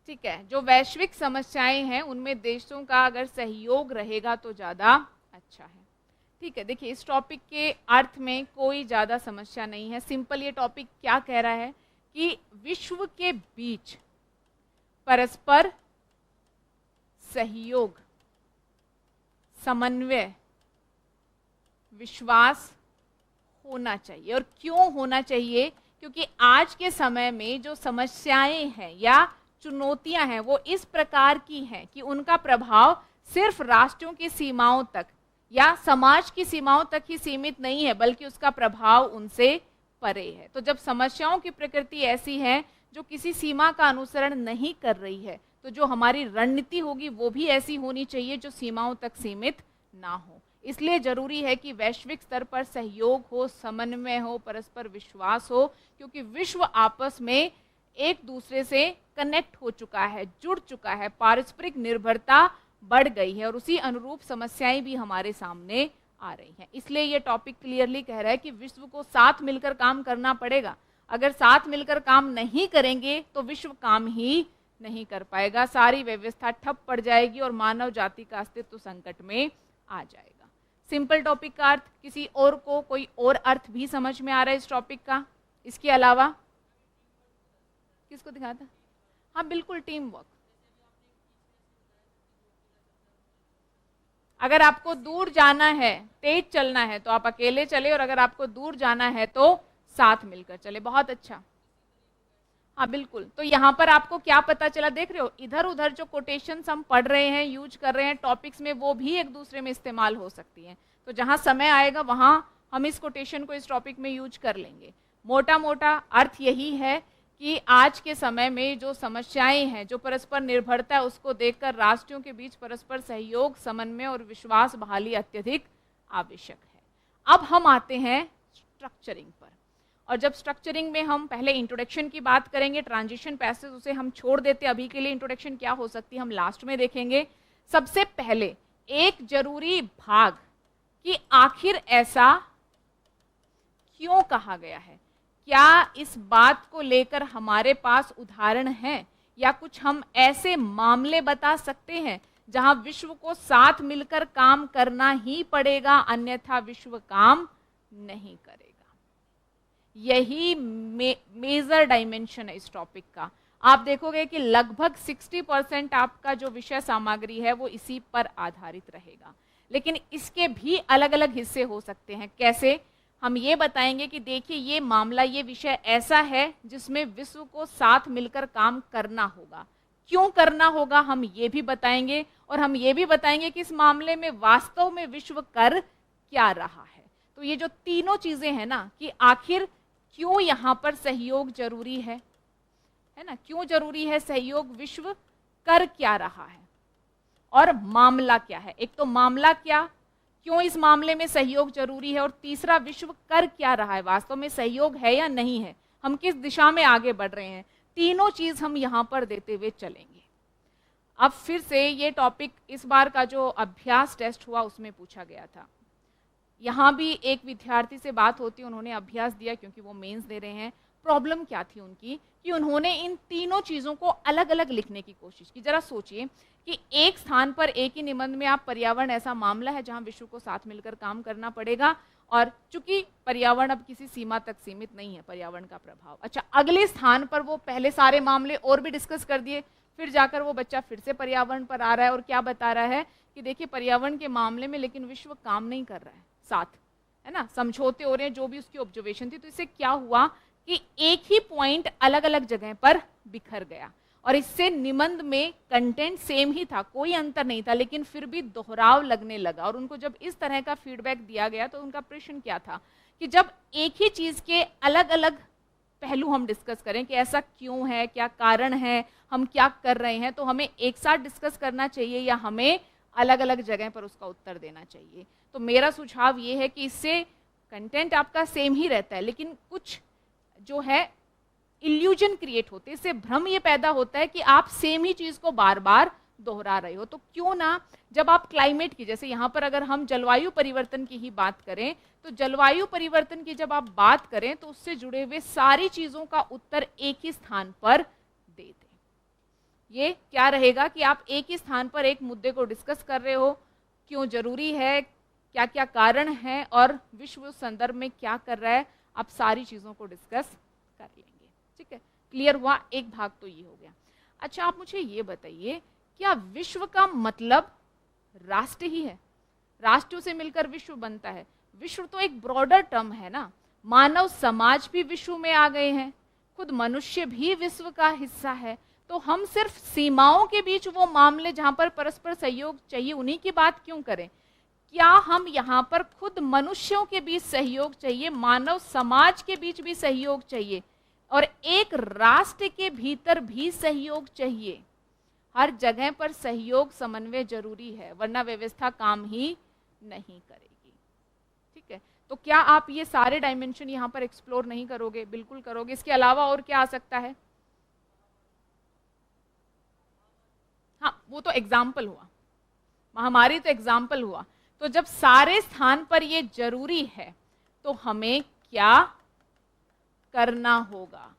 ठीक है, जो वैश्विक समस्याएं हैं उनमें देशों का अगर सहयोग रहेगा तो ज्यादा अच्छा है। ठीक है, देखिए इस टॉपिक के अर्थ में कोई ज्यादा समस्या नहीं है। सिंपल ये टॉपिक क्या कह रहा है कि विश्व के बीच परस्पर सहयोग, समन्वय, विश्वास होना चाहिए। और क्यों होना चाहिए? क्योंकि आज के समय में जो समस्याएं हैं या चुनौतियां हैं वो इस प्रकार की हैं कि उनका प्रभाव सिर्फ राष्ट्रों की सीमाओं तक या समाज की सीमाओं तक ही सीमित नहीं है, बल्कि उसका प्रभाव उनसे परे है। तो जब समस्याओं की प्रकृति ऐसी है जो किसी सीमा का अनुसरण नहीं कर रही है, तो जो हमारी रणनीति होगी वो भी ऐसी होनी चाहिए जो सीमाओं तक सीमित ना हो। इसलिए जरूरी है कि वैश्विक स्तर पर सहयोग हो, समन्वय हो, परस्पर विश्वास हो, क्योंकि विश्व आपस में एक दूसरे से कनेक्ट हो चुका है, जुड़ चुका है, पारस्परिक निर्भरता बढ़ गई है और उसी अनुरूप समस्याएं भी हमारे सामने आ रही हैं। इसलिए ये टॉपिक क्लियरली कह रहा है कि विश्व को साथ मिलकर काम करना पड़ेगा। अगर साथ मिलकर काम नहीं करेंगे तो विश्व काम ही नहीं कर पाएगा, सारी व्यवस्था ठप पड़ जाएगी और मानव जाति का अस्तित्व संकट में आ जाएगा। सिंपल टॉपिक का अर्थ, किसी और को कोई और अर्थ भी समझ में आ रहा है इस टॉपिक का? इसके अलावा किसको दिखाता? हाँ बिल्कुल, टीम वर्क। अगर आपको दूर जाना है, तेज चलना है तो आप अकेले चले, और अगर आपको दूर जाना है तो साथ मिलकर चले। बहुत अच्छा, हाँ बिल्कुल। तो यहाँ पर आपको क्या पता चला, देख रहे हो इधर उधर जो कोटेशंस हम पढ़ रहे हैं, यूज कर रहे हैं टॉपिक्स में, वो भी एक दूसरे में इस्तेमाल हो सकती हैं। तो जहाँ समय आएगा वहाँ हम इस कोटेशन को इस टॉपिक में यूज कर लेंगे। मोटा मोटा अर्थ यही है कि आज के समय में जो समस्याएं हैं, जो परस्पर निर्भरता है, उसको देखकर राष्ट्रों के बीच परस्पर सहयोग, समन्वय और विश्वास बहाली अत्यधिक आवश्यक है। अब हम आते हैं स्ट्रक्चरिंग पर, और जब स्ट्रक्चरिंग में हम पहले इंट्रोडक्शन की बात करेंगे, ट्रांजिशन पैसेज उसे हम छोड़ देते, अभी के लिए इंट्रोडक्शन क्या हो सकती है हम लास्ट में देखेंगे। सबसे पहले एक जरूरी भाग कि आखिर ऐसा क्यों कहा गया है, क्या इस बात को लेकर हमारे पास उदाहरण हैं या कुछ हम ऐसे मामले बता सकते हैं जहां विश्व को साथ मिलकर काम करना ही पड़ेगा, अन्यथा विश्व काम नहीं करेगा। यही मेजर डायमेंशन है इस टॉपिक का। आप देखोगे कि लगभग 60% आपका जो विषय सामग्री है वो इसी पर आधारित रहेगा, लेकिन इसके भी अलग अलग हिस्से हो सकते हैं। कैसे? हम ये बताएंगे कि देखिए ये मामला, ये विषय ऐसा है जिसमें विश्व को साथ मिलकर काम करना होगा। क्यों करना होगा हम ये भी बताएंगे, और हम ये भी बताएंगे कि इस मामले में वास्तव में विश्व कर क्या रहा है। तो ये जो तीनों चीजें हैं ना, कि आखिर क्यों यहाँ पर सहयोग जरूरी है ना, क्यों जरूरी है सहयोग, विश्व कर क्या रहा है और मामला क्या है। एक तो मामला क्या, क्यों इस मामले में सहयोग जरूरी है, और तीसरा विश्व कर क्या रहा है, वास्तव में सहयोग है या नहीं है, हम किस दिशा में आगे बढ़ रहे हैं। तीनों चीज हम यहां पर देते हुए चलेंगे। अब फिर से ये टॉपिक इस बार का जो अभ्यास टेस्ट हुआ उसमें पूछा गया था। यहाँ भी एक विद्यार्थी से बात होती, उन्होंने अभ्यास दिया क्योंकि वो मेंस दे रहे हैं। प्रॉब्लम क्या थी उनकी कि उन्होंने इन तीनों चीज़ों को अलग अलग लिखने की कोशिश की। जरा सोचिए कि एक स्थान पर एक ही निबंध में आप पर्यावरण ऐसा मामला है जहाँ विश्व को साथ मिलकर काम करना पड़ेगा, और चूंकि पर्यावरण अब किसी सीमा तक सीमित नहीं है, पर्यावरण का प्रभाव। अच्छा, अगले स्थान पर वो पहले सारे मामले और भी डिस्कस कर दिए, फिर जाकर वो बच्चा फिर से पर्यावरण पर आ रहा है और क्या बता रहा है कि देखिए पर्यावरण के मामले में लेकिन विश्व काम नहीं कर रहा है साथ, है ना, समझौते हो रहे हैं, जो भी उसकी ऑब्जर्वेशन थी। तो इससे क्या हुआ कि एक ही पॉइंट अलग अलग जगह पर बिखर गया, और इससे निबंध में कंटेंट सेम ही था, कोई अंतर नहीं था, लेकिन फिर भी दोहराव लगने लगा। और उनको जब इस तरह का फीडबैक दिया गया तो उनका प्रश्न क्या था कि जब एक ही चीज के अलग अलग पहलू हम डिस्कस करें कि ऐसा क्यों है, क्या कारण है, हम क्या कर रहे हैं, तो हमें एक साथ डिस्कस करना चाहिए या हमें अलग अलग जगह पर उसका उत्तर देना चाहिए। तो मेरा सुझाव ये है कि इससे कंटेंट आपका सेम ही रहता है, लेकिन कुछ जो है इल्यूजन क्रिएट होते हैं, इससे भ्रम ये पैदा होता है कि आप सेम ही चीज को बार बार दोहरा रहे हो। तो क्यों ना जब आप क्लाइमेट की, जैसे यहाँ पर अगर हम जलवायु परिवर्तन की ही बात करें, तो जलवायु परिवर्तन की जब आप बात करें तो उससे जुड़े हुए सारी चीजों का उत्तर एक ही स्थान पर दे दें। ये क्या रहेगा कि आप एक ही स्थान पर एक मुद्दे को डिस्कस कर रहे हो, क्यों जरूरी है, क्या क्या कारण है, और विश्व उस संदर्भ में क्या कर रहा है, आप सारी चीजों को डिस्कस कर लेंगे। ठीक है, क्लियर हुआ? एक भाग तो ये हो गया। अच्छा, आप मुझे ये बताइए, क्या विश्व का मतलब राष्ट्र ही है? राष्ट्रों से मिलकर विश्व बनता है? विश्व तो एक ब्रॉडर टर्म है ना, मानव समाज भी विश्व में आ गए हैं, खुद मनुष्य भी विश्व का हिस्सा है। तो हम सिर्फ सीमाओं के बीच वो मामले जहां पर परस्पर सहयोग चाहिए उन्हीं की बात क्यों करें? क्या हम यहाँ पर खुद मनुष्यों के बीच सहयोग चाहिए, मानव समाज के बीच भी सहयोग चाहिए, और एक राष्ट्र के भीतर भी सहयोग चाहिए। हर जगह पर सहयोग समन्वय जरूरी है, वरना व्यवस्था काम ही नहीं करेगी। ठीक है, तो क्या आप ये सारे डायमेंशन यहाँ पर एक्सप्लोर नहीं करोगे? बिल्कुल करोगे। इसके अलावा और क्या आ सकता है? हाँ, वो तो एग्जाम्पल हुआ, महामारी तो एग्जाम्पल हुआ। तो जब सारे स्थान पर ये जरूरी है तो हमें क्या करना होगा?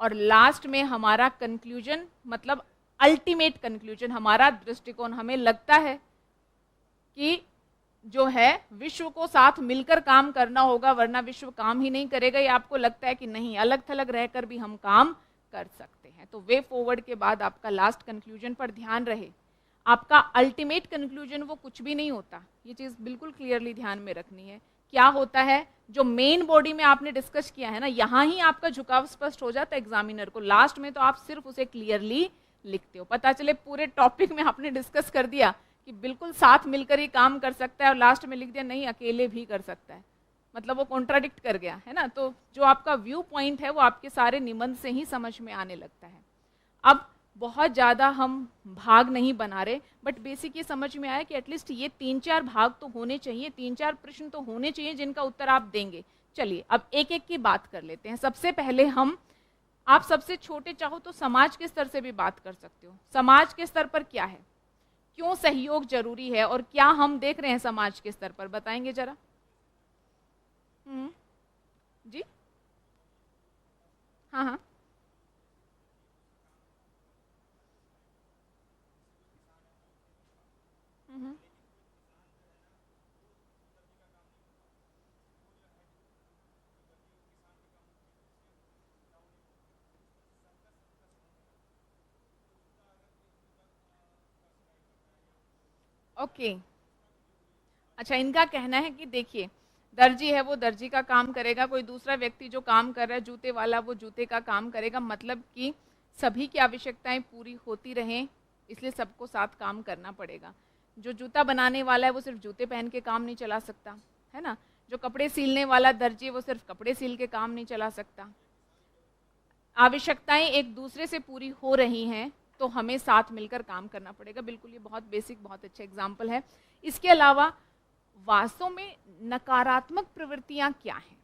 और लास्ट में हमारा कंक्लूजन, मतलब अल्टीमेट कंक्लूजन, हमारा दृष्टिकोण, हमें लगता है कि जो है विश्व को साथ मिलकर काम करना होगा, वरना विश्व काम ही नहीं करेगा, या आपको लगता है कि नहीं, अलग थलग रहकर भी हम काम कर सकते हैं? तो वे फॉरवर्ड के बाद आपका लास्ट कंक्लूजन पर ध्यान रहे। आपका अल्टीमेट कंक्लूजन वो कुछ भी नहीं होता, ये चीज़ बिल्कुल क्लियरली ध्यान में रखनी है। क्या होता है, जो मेन बॉडी में आपने डिस्कस किया है ना, यहाँ ही आपका झुकाव स्पष्ट हो जाता है एग्जामिनर को। लास्ट में तो आप सिर्फ उसे क्लियरली लिखते हो, पता चले पूरे टॉपिक में आपने डिस्कस कर दिया कि बिल्कुल साथ मिलकर ही काम कर सकता है, और लास्ट में लिख दिया नहीं, अकेले भी कर सकता है, मतलब वो कॉन्ट्राडिक्ट कर गया, है ना। तो जो आपका व्यू पॉइंट है वो आपके सारे निबंध से ही समझ में आने लगता है। अब बहुत ज़्यादा हम भाग नहीं बना रहे, बट बेसिक ये समझ में आया कि एटलीस्ट ये 3-4 भाग तो होने चाहिए, 3-4 प्रश्न तो होने चाहिए जिनका उत्तर आप देंगे। चलिए अब एक एक की बात कर लेते हैं। सबसे पहले हम, आप सबसे छोटे चाहो तो समाज के स्तर से भी बात कर सकते हो। समाज के स्तर पर क्या है, क्यों सहयोग जरूरी है, और क्या हम देख रहे हैं समाज के स्तर पर, बताएंगे जरा। जी हाँ हाँ ओके। अच्छा, इनका कहना है कि देखिए, दर्जी है वो दर्जी का काम करेगा, कोई दूसरा व्यक्ति जो काम कर रहा है जूते वाला वो जूते का काम करेगा, मतलब कि सभी की आवश्यकताएं पूरी होती रहें, इसलिए सबको साथ काम करना पड़ेगा। जो जूता बनाने वाला है वो सिर्फ जूते पहन के काम नहीं चला सकता, है ना। जो कपड़े सिलने वाला दर्जी वो सिर्फ कपड़े सिल के काम नहीं चला सकता। आवश्यकताएं एक दूसरे से पूरी हो रही हैं तो हमें साथ मिलकर काम करना पड़ेगा। बिल्कुल, ये बहुत बेसिक, बहुत अच्छा एग्जाम्पल है। इसके अलावा वास्तव में नकारात्मक प्रवृत्तियां क्या हैं,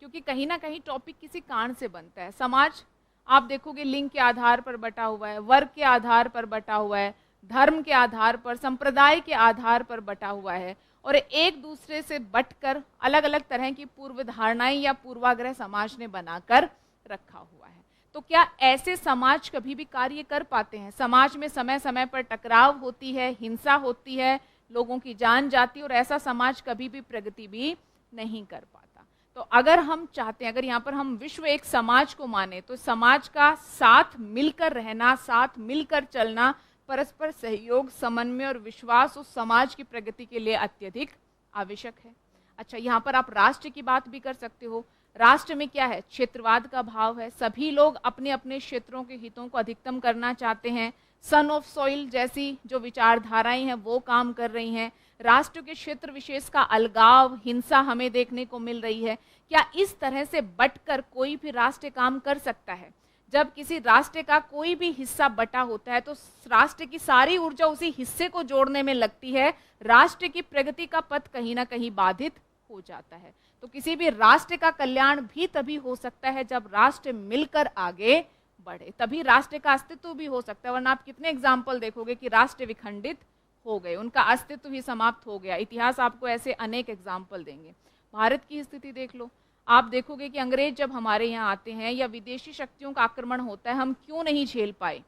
क्योंकि कहीं ना कहीं टॉपिक किसी कारण से बनता है। समाज आप देखोगे लिंग के आधार पर बटा हुआ है, वर्ग के आधार पर बटा हुआ है, धर्म के आधार पर, संप्रदाय के आधार पर बटा हुआ है, और एक दूसरे से बटकर अलग अलग तरह की पूर्व धारणाएं या पूर्वाग्रह समाज ने बनाकर रखा हुआ है। तो क्या ऐसे समाज कभी भी कार्य कर पाते हैं? समाज में समय समय पर टकराव होती है, हिंसा होती है, लोगों की जान जाती है, और ऐसा समाज कभी भी प्रगति भी नहीं कर पाता। तो अगर हम चाहते हैं, अगर यहाँ पर हम विश्व एक समाज को माने, तो समाज का साथ मिलकर रहना, साथ मिलकर चलना, परस्पर सहयोग, समन्वय और विश्वास उस समाज की प्रगति के लिए अत्यधिक आवश्यक है। अच्छा, यहाँ पर आप राष्ट्र की बात भी कर सकते हो। राष्ट्र में क्या है? क्षेत्रवाद का भाव है। सभी लोग अपने अपने क्षेत्रों के हितों को अधिकतम करना चाहते हैं। सन ऑफ सॉइल जैसी जो विचारधाराएं हैं वो काम कर रही हैं। राष्ट्र के क्षेत्र विशेष का अलगाव, हिंसा हमें देखने को मिल रही है। क्या इस तरह से बंटकर कोई भी राष्ट्र काम कर सकता है? जब किसी राष्ट्र का कोई भी हिस्सा बटा होता है तो राष्ट्र की सारी ऊर्जा उसी हिस्से को जोड़ने में लगती है। राष्ट्र की प्रगति का पथ कहीं ना कहीं बाधित हो जाता है। तो किसी भी राष्ट्र का कल्याण भी तभी हो सकता है जब राष्ट्र मिलकर आगे बढ़े, तभी राष्ट्र का अस्तित्व भी हो सकता है। वरना आप कितने एग्जाम्पल देखोगे कि राष्ट्र विखंडित हो गए, उनका अस्तित्व ही समाप्त हो गया। इतिहास आपको ऐसे अनेक एग्जाम्पल देंगे। भारत की स्थिति देख लो, आप देखोगे कि अंग्रेज जब हमारे यहाँ आते हैं या विदेशी शक्तियों का आक्रमण होता है, हम क्यों नहीं झेल पाए?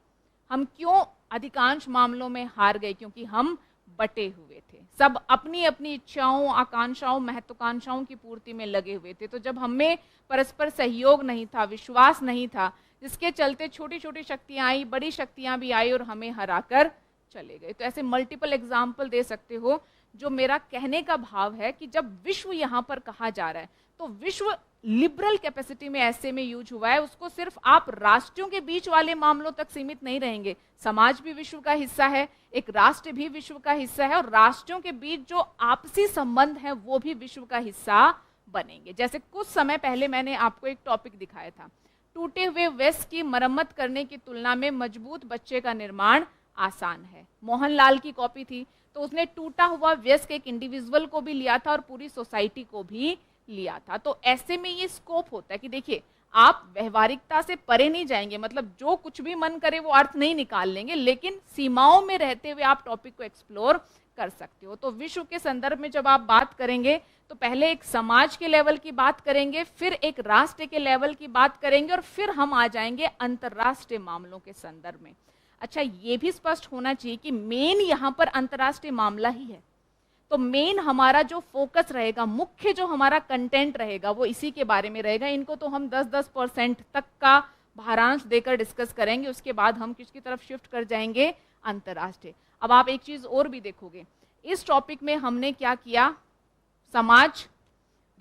हम क्यों अधिकांश मामलों में हार गए? क्योंकि हम बटे हुए थे। सब अपनी अपनी इच्छाओं, आकांक्षाओं, महत्वाकांक्षाओं की पूर्ति में लगे हुए थे। तो जब हमें परस्पर सहयोग नहीं था, विश्वास नहीं था, जिसके चलते छोटी छोटी शक्तियां आई, बड़ी शक्तियां भी आई और हमें हराकर चले गए। तो ऐसे मल्टीपल एग्जाम्पल दे सकते हो। जो मेरा कहने का भाव है कि जब विश्व यहाँ पर कहा जा रहा है तो विश्व लिबरल कैपेसिटी में ऐसे में यूज हुआ है। उसको सिर्फ आप राष्ट्रों के बीच वाले मामलों तक सीमित नहीं रहेंगे। समाज भी विश्व का हिस्सा है, एक राष्ट्र भी विश्व का हिस्सा है, और राष्ट्रों के बीच जो आपसी संबंध है वो भी विश्व का हिस्सा बनेंगे। जैसे कुछ समय पहले मैंने आपको एक टॉपिक दिखाया था, टूटे हुए वेस्ट की मरम्मत करने की तुलना में मजबूत बच्चे का निर्माण आसान है। मोहनलाल की कॉपी थी, तो उसने टूटा हुआ व्यस्क एक इंडिविजुअल को भी लिया था और पूरी सोसाइटी को भी लिया था। तो ऐसे में ये स्कोप होता है कि देखिए, आप व्यवहारिकता से परे नहीं जाएंगे, मतलब जो कुछ भी मन करे वो अर्थ नहीं निकाल लेंगे, लेकिन सीमाओं में रहते हुए आप टॉपिक को एक्सप्लोर कर सकते हो। तो विश्व के संदर्भ में जब आप बात करेंगे तो पहले एक समाज के लेवल की बात करेंगे, फिर एक राष्ट्र के लेवल की बात करेंगे, और फिर हम आ जाएंगे अंतर्राष्ट्रीय मामलों के संदर्भ में। अच्छा, ये भी स्पष्ट होना चाहिए कि मेन यहाँ पर अंतर्राष्ट्रीय मामला ही है। तो मेन हमारा जो फोकस रहेगा, मुख्य जो हमारा कंटेंट रहेगा, वो इसी के बारे में रहेगा। इनको तो हम 10-10% तक का भारांश देकर डिस्कस करेंगे, उसके बाद हम किसकी तरफ शिफ्ट कर जाएंगे? अंतर्राष्ट्रीय। अब आप एक चीज और भी देखोगे, इस टॉपिक में हमने क्या किया? समाज,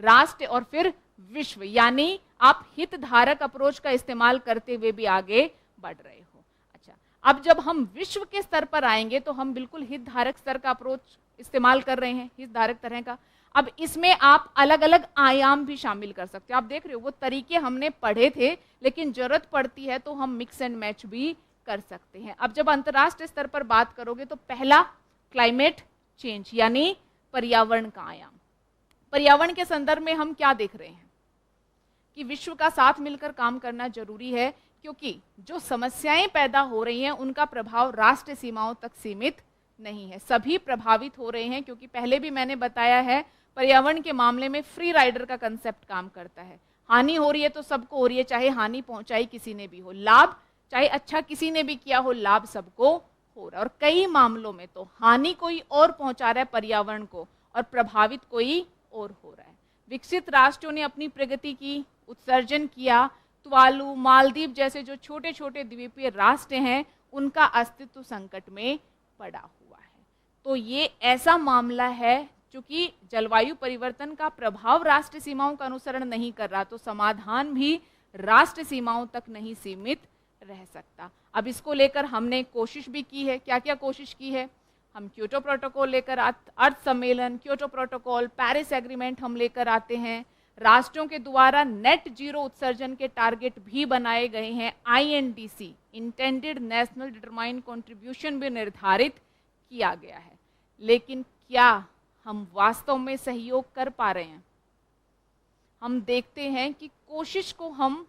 राष्ट्र और फिर विश्व, यानी आप हितधारक अप्रोच का इस्तेमाल करते हुए भी आगे बढ़ रहे हो। अच्छा, अब जब हम विश्व के स्तर पर आएंगे तो हम बिल्कुल हितधारक स्तर का अप्रोच इस्तेमाल कर रहे हैं, हितधारक तरह का। अब इसमें आप अलग अलग आयाम भी शामिल कर सकते हो। आप देख रहे हो वो तरीके हमने पढ़े थे, लेकिन जरूरत पड़ती है तो हम मिक्स एंड मैच भी कर सकते हैं। अब जब अंतर्राष्ट्रीय स्तर पर बात करोगे तो पहला क्लाइमेट चेंज, यानी पर्यावरण का आयाम। पर्यावरण के संदर्भ में हम क्या देख रहे हैं कि विश्व का साथ मिलकर काम करना जरूरी है, क्योंकि जो समस्याएं पैदा हो रही हैं उनका प्रभाव राष्ट्र सीमाओं तक सीमित नहीं है, सभी प्रभावित हो रहे हैं। क्योंकि पहले भी मैंने बताया है, पर्यावरण के मामले में फ्री राइडर का कंसेप्ट काम करता है। हानि हो रही है तो सबको हो रही है, चाहे हानि पहुंचाई किसी ने भी हो, लाभ चाहे अच्छा किसी ने भी किया हो, लाभ सबको हो रहा है। और कई मामलों में तो हानि कोई और पहुंचा रहा है पर्यावरण को और प्रभावित कोई और हो रहा है। विकसित राष्ट्रों ने अपनी प्रगति की, उत्सर्जन किया। तुवालू, मालदीव जैसे जो छोटे छोटे द्वीपीय राष्ट्र हैं, उनका अस्तित्व संकट में पड़ा हुआ है। तो ये ऐसा मामला है, चूंकि जलवायु परिवर्तन का प्रभाव राष्ट्र सीमाओं का अनुसरण नहीं कर रहा, तो समाधान भी राष्ट्र सीमाओं तक नहीं सीमित रह सकता। अब इसको लेकर हमने कोशिश भी की है। क्या क्या कोशिश की है? हम क्योटो प्रोटोकॉल लेकर अर्थ सम्मेलन, क्योटो प्रोटोकॉल, पेरिस एग्रीमेंट हम लेकर आते हैं। राष्ट्रों के द्वारा नेट जीरो उत्सर्जन के टारगेट भी बनाए गए हैं। INDC, intended national determined contribution भी निर्धारित किया गया है। लेकिन क्या हम वास्तव में सहयोग कर पा रहे हैं? हम देखते हैं कि कोशिश को हम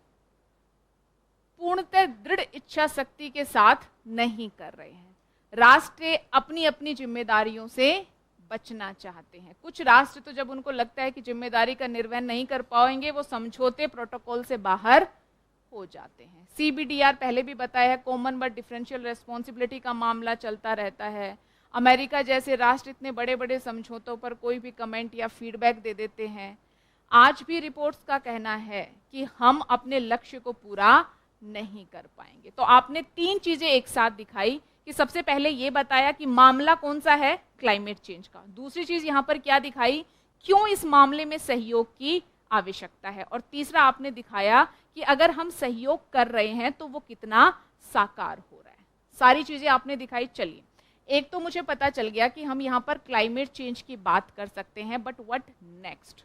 पूर्णतः दृढ़ इच्छा शक्ति के साथ नहीं कर रहे हैं। राष्ट्र अपनी अपनी जिम्मेदारियों से बचना चाहते हैं। कुछ राष्ट्र तो जब उनको लगता है कि जिम्मेदारी का निर्वहन नहीं कर पाएंगे, वो समझौते प्रोटोकॉल से बाहर हो जाते हैं। CBDR पहले भी बताया है, कॉमन बट डिफरेंशियल रेस्पॉन्सिबिलिटी का मामला चलता रहता है। अमेरिका जैसे राष्ट्र इतने बड़े बड़े समझौतों पर कोई भी कमेंट या फीडबैक दे देते हैं। आज भी रिपोर्ट्स का कहना है कि हम अपने लक्ष्य को पूरा नहीं कर पाएंगे। तो आपने 3 चीजें एक साथ दिखाई कि सबसे पहले ये बताया कि मामला कौन सा है, क्लाइमेट चेंज का। दूसरी चीज यहां पर क्या दिखाई, क्यों इस मामले में सहयोग की आवश्यकता है। और तीसरा आपने दिखाया कि अगर हम सहयोग कर रहे हैं तो वो कितना साकार हो रहा है। सारी चीजें आपने दिखाई। चलिए, एक तो मुझे पता चल गया कि हम यहां पर क्लाइमेट चेंज की बात कर सकते हैं, बट व्हाट नेक्स्ट?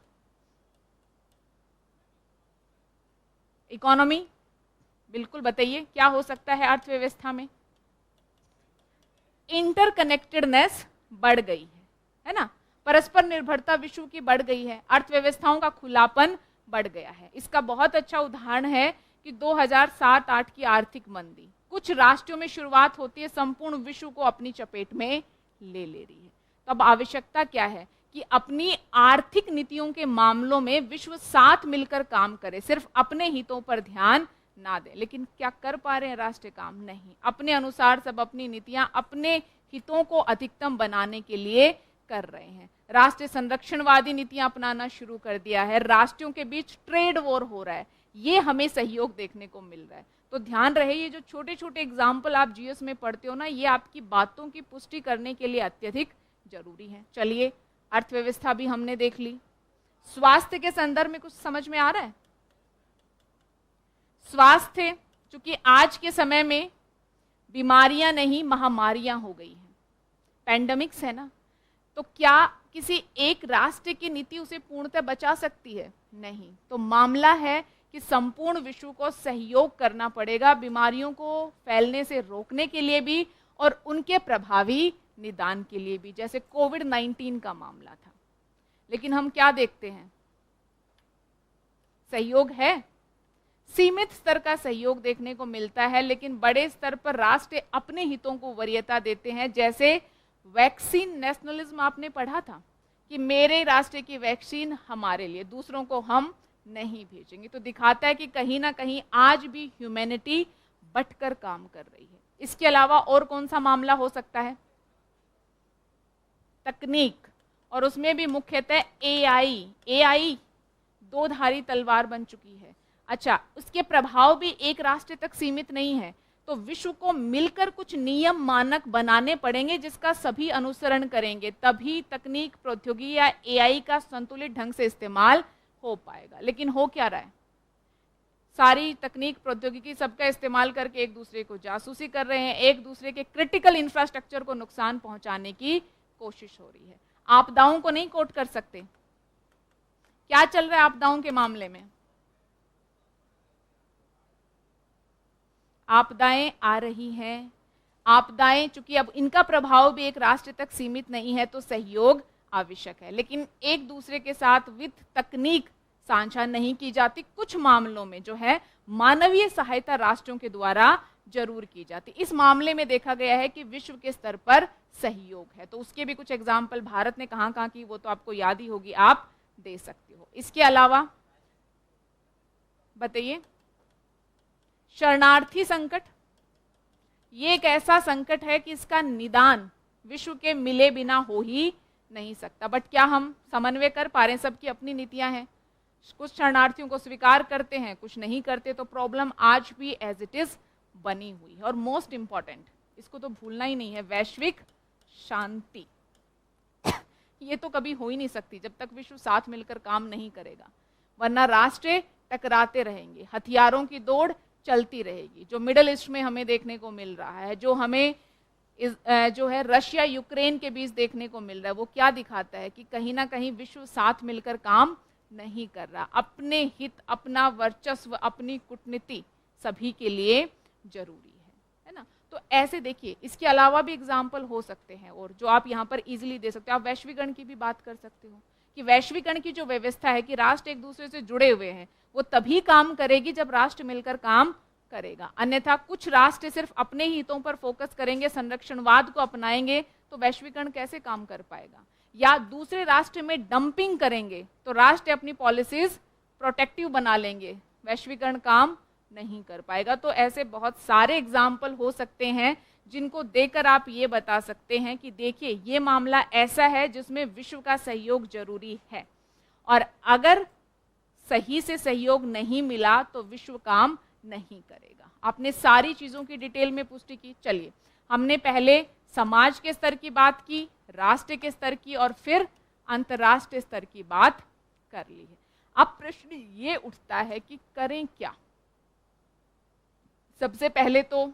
इकोनॉमी, बिल्कुल बताइए क्या हो सकता है अर्थव्यवस्था में? इंटरकनेक्टेडनेस बढ़ गई है ना, परस्पर निर्भरता विश्व की बढ़ गई है, अर्थव्यवस्थाओं का खुलापन बढ़ गया है। इसका बहुत अच्छा उदाहरण है कि 2007-8 की आर्थिक मंदी कुछ राष्ट्रों में शुरुआत होती है, संपूर्ण विश्व को अपनी चपेट में ले रही है। तो अब आवश्यकता क्या है कि अपनी आर्थिक नीतियों के मामलों में विश्व साथ मिलकर काम करे, सिर्फ अपने हितों पर ध्यान ना दे। लेकिन क्या कर पा रहे हैं राष्ट्र काम? नहीं। अपने अनुसार सब अपनी नीतियां अपने हितों को अधिकतम बनाने के लिए कर रहे हैं। राष्ट्रीय संरक्षणवादी नीतियां अपनाना शुरू कर दिया है, राष्ट्रों के बीच ट्रेड वॉर हो रहा है, ये हमें सहयोग देखने को मिल रहा है। तो ध्यान रहे, ये जो छोटे छोटे एग्जाम्पल आप GS में पढ़ते हो ना, ये आपकी बातों की पुष्टि करने के लिए अत्यधिक जरूरी है। चलिए, अर्थव्यवस्था भी हमने देख ली। स्वास्थ्य के संदर्भ में कुछ समझ में आ रहा है? स्वास्थ्य, चूंकि आज के समय में बीमारियां नहीं महामारियां हो गई हैं, पैंडेमिक्स है ना, तो क्या किसी एक राष्ट्र की नीति उसे पूर्णतः बचा सकती है? नहीं। तो मामला है कि संपूर्ण विश्व को सहयोग करना पड़ेगा बीमारियों को फैलने से रोकने के लिए भी और उनके प्रभावी निदान के लिए भी, जैसे कोविड-19 का मामला था। लेकिन हम क्या देखते हैं? सहयोग है, सीमित स्तर का सहयोग देखने को मिलता है, लेकिन बड़े स्तर पर राष्ट्र अपने हितों को वरीयता देते हैं। जैसे वैक्सीन नेशनलिज्म आपने पढ़ा था कि मेरे राष्ट्र की वैक्सीन हमारे लिए, दूसरों को हम नहीं भेजेंगे। तो दिखाता है कि कहीं ना कहीं आज भी ह्यूमैनिटी बटकर काम कर रही है। इसके अलावा और कौन सा मामला हो सकता है? तकनीक, और उसमें भी मुख्यतः AI दो धारी तलवार बन चुकी है। अच्छा, उसके प्रभाव भी एक राष्ट्र तक सीमित नहीं है, तो विश्व को मिलकर कुछ नियम मानक बनाने पड़ेंगे जिसका सभी अनुसरण करेंगे, तभी तकनीक, प्रौद्योगिकी या AI का संतुलित ढंग से इस्तेमाल हो पाएगा। लेकिन हो क्या रहा है? सारी तकनीक, प्रौद्योगिकी सबका इस्तेमाल करके एक दूसरे को जासूसी कर रहे हैं, एक दूसरे के क्रिटिकल इंफ्रास्ट्रक्चर को नुकसान पहुंचाने की कोशिश हो रही है। आपदाओं को नहीं कोट कर सकते। क्या चल रहा है आपदाओं के मामले में? आपदाएं आ रही हैं। आपदाएं चूंकि अब इनका प्रभाव भी एक राष्ट्र तक सीमित नहीं है, तो सहयोग आवश्यक है। लेकिन एक दूसरे के साथ वित्त, तकनीक साझा नहीं की जाती। कुछ मामलों में जो है मानवीय सहायता राष्ट्रों के द्वारा जरूर की जाती। इस मामले में देखा गया है कि विश्व के स्तर पर सहयोग है। तो उसके भी कुछ एग्जाम्पल भारत ने कहां कहां की, वो तो आपको याद ही होगी, आप दे सकते हो। इसके अलावा बताइए, शरणार्थी संकट, ये एक ऐसा संकट है कि इसका निदान विश्व के मिले बिना हो ही नहीं सकता। बट क्या हम समन्वय कर पा रहे हैं? सबकी अपनी नीतियां हैं, कुछ शरणार्थियों को स्वीकार करते हैं, कुछ नहीं करते। तो प्रॉब्लम आज भी एज इट इज बनी हुई है। और मोस्ट इंपॉर्टेंट, इसको तो भूलना ही नहीं है, वैश्विक शांति। ये तो कभी हो ही नहीं सकती जब तक विश्व साथ मिलकर काम नहीं करेगा, वरना राष्ट्र टकराते रहेंगे, हथियारों की दौड़ चलती रहेगी। जो मिडिल ईस्ट में हमें देखने को मिल रहा है, जो हमें जो है रशिया यूक्रेन के बीच देखने को मिल रहा है, वो क्या दिखाता है कि कहीं ना कहीं विश्व साथ मिलकर काम नहीं कर रहा। अपने हित, अपना वर्चस्व, अपनी कूटनीति सभी के लिए जरूरी है ना। तो ऐसे देखिए, इसके अलावा भी एग्जाम्पल हो सकते हैं और जो आप यहाँ पर इजीली दे सकते हो। आप वैश्वीकरण की भी बात कर सकते हो कि वैश्वीकरण की जो व्यवस्था है कि राष्ट्र एक दूसरे से जुड़े हुए हैं, वो तभी काम करेगी जब राष्ट्र मिलकर काम करेगा। अन्यथा कुछ राष्ट्र सिर्फ अपने हितों पर फोकस करेंगे, संरक्षणवाद को अपनाएंगे, तो वैश्वीकरण कैसे काम कर पाएगा? या दूसरे राष्ट्र में डंपिंग करेंगे तो राष्ट्र अपनी पॉलिसीज प्रोटेक्टिव बना लेंगे, वैश्वीकरण काम नहीं कर पाएगा। तो ऐसे बहुत सारे एग्जाम्पल हो सकते हैं जिनको देखकर आप ये बता सकते हैं कि देखिए ये मामला ऐसा है जिसमें विश्व का सहयोग जरूरी है, और अगर सही से सहयोग नहीं मिला तो विश्व काम नहीं करेगा। आपने सारी चीज़ों की डिटेल में पुष्टि की। चलिए, हमने पहले समाज के स्तर की बात की, राष्ट्र के स्तर की, और फिर अंतर्राष्ट्रीय स्तर की बात कर ली है। अब प्रश्न ये उठता है कि करें क्या। सबसे पहले तो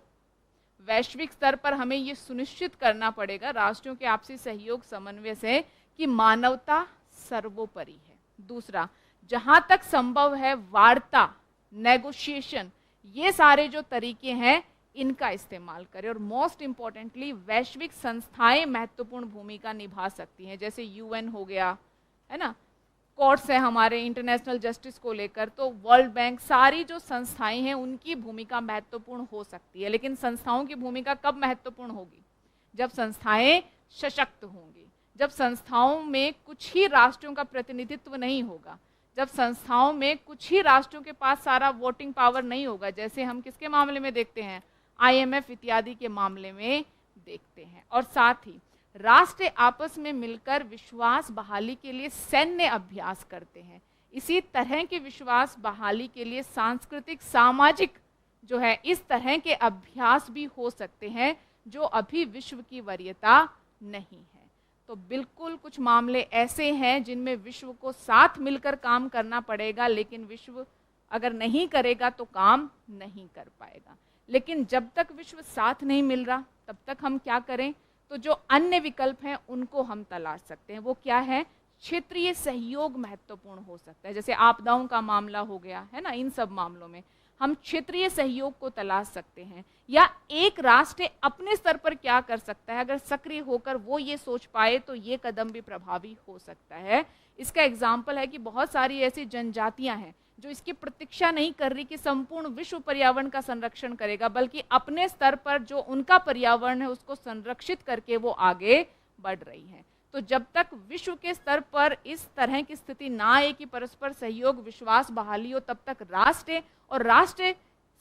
वैश्विक स्तर पर हमें ये सुनिश्चित करना पड़ेगा राष्ट्रों के आपसी सहयोग समन्वय से कि मानवता सर्वोपरि है। दूसरा, जहां तक संभव है वार्ता, नेगोशिएशन, ये सारे जो तरीके हैं इनका इस्तेमाल करें। और मोस्ट इंपॉर्टेंटली वैश्विक संस्थाएं महत्वपूर्ण भूमिका निभा सकती हैं, जैसे यूएन हो गया, है ना, कोर्ट्स है हमारे इंटरनेशनल जस्टिस को लेकर, तो वर्ल्ड बैंक, सारी जो संस्थाएं हैं उनकी भूमिका महत्वपूर्ण हो सकती है। लेकिन संस्थाओं की भूमिका कब महत्वपूर्ण होगी? जब संस्थाएं सशक्त होंगी, जब संस्थाओं में कुछ ही राष्ट्रों का प्रतिनिधित्व नहीं होगा, जब संस्थाओं में कुछ ही राष्ट्रों के पास सारा वोटिंग पावर नहीं होगा, जैसे हम किसके मामले में देखते हैं, आईएमएफ इत्यादि के मामले में देखते हैं। और साथ ही राष्ट्र आपस में मिलकर विश्वास बहाली के लिए सैन्य अभ्यास करते हैं। इसी तरह के विश्वास बहाली के लिए सांस्कृतिक, सामाजिक जो है, इस तरह के अभ्यास भी हो सकते हैं जो अभी विश्व की वरीयता नहीं है। तो बिल्कुल कुछ मामले ऐसे हैं जिनमें विश्व को साथ मिलकर काम करना पड़ेगा, लेकिन विश्व अगर नहीं करेगा तो काम नहीं कर पाएगा। लेकिन जब तक विश्व साथ नहीं मिल रहा तब तक हम क्या करें? तो जो अन्य विकल्प हैं उनको हम तलाश सकते हैं। वो क्या है? क्षेत्रीय सहयोग महत्वपूर्ण हो सकता है, जैसे आपदाओं का मामला हो गया है ना, इन सब मामलों में हम क्षेत्रीय सहयोग को तलाश सकते हैं। या एक राष्ट्र अपने स्तर पर क्या कर सकता है, अगर सक्रिय होकर वो ये सोच पाए तो ये कदम भी प्रभावी हो सकता है। इसका एग्जाम्पल है कि बहुत सारी ऐसी जनजातियां हैं जो इसकी प्रतीक्षा नहीं कर रही कि संपूर्ण विश्व पर्यावरण का संरक्षण करेगा, बल्कि अपने स्तर पर जो उनका पर्यावरण है उसको संरक्षित करके वो आगे बढ़ रही हैं। तो जब तक विश्व के स्तर पर इस तरह की स्थिति ना आए कि परस्पर सहयोग, विश्वास बहाली हो, तब तक राष्ट्र और राष्ट्र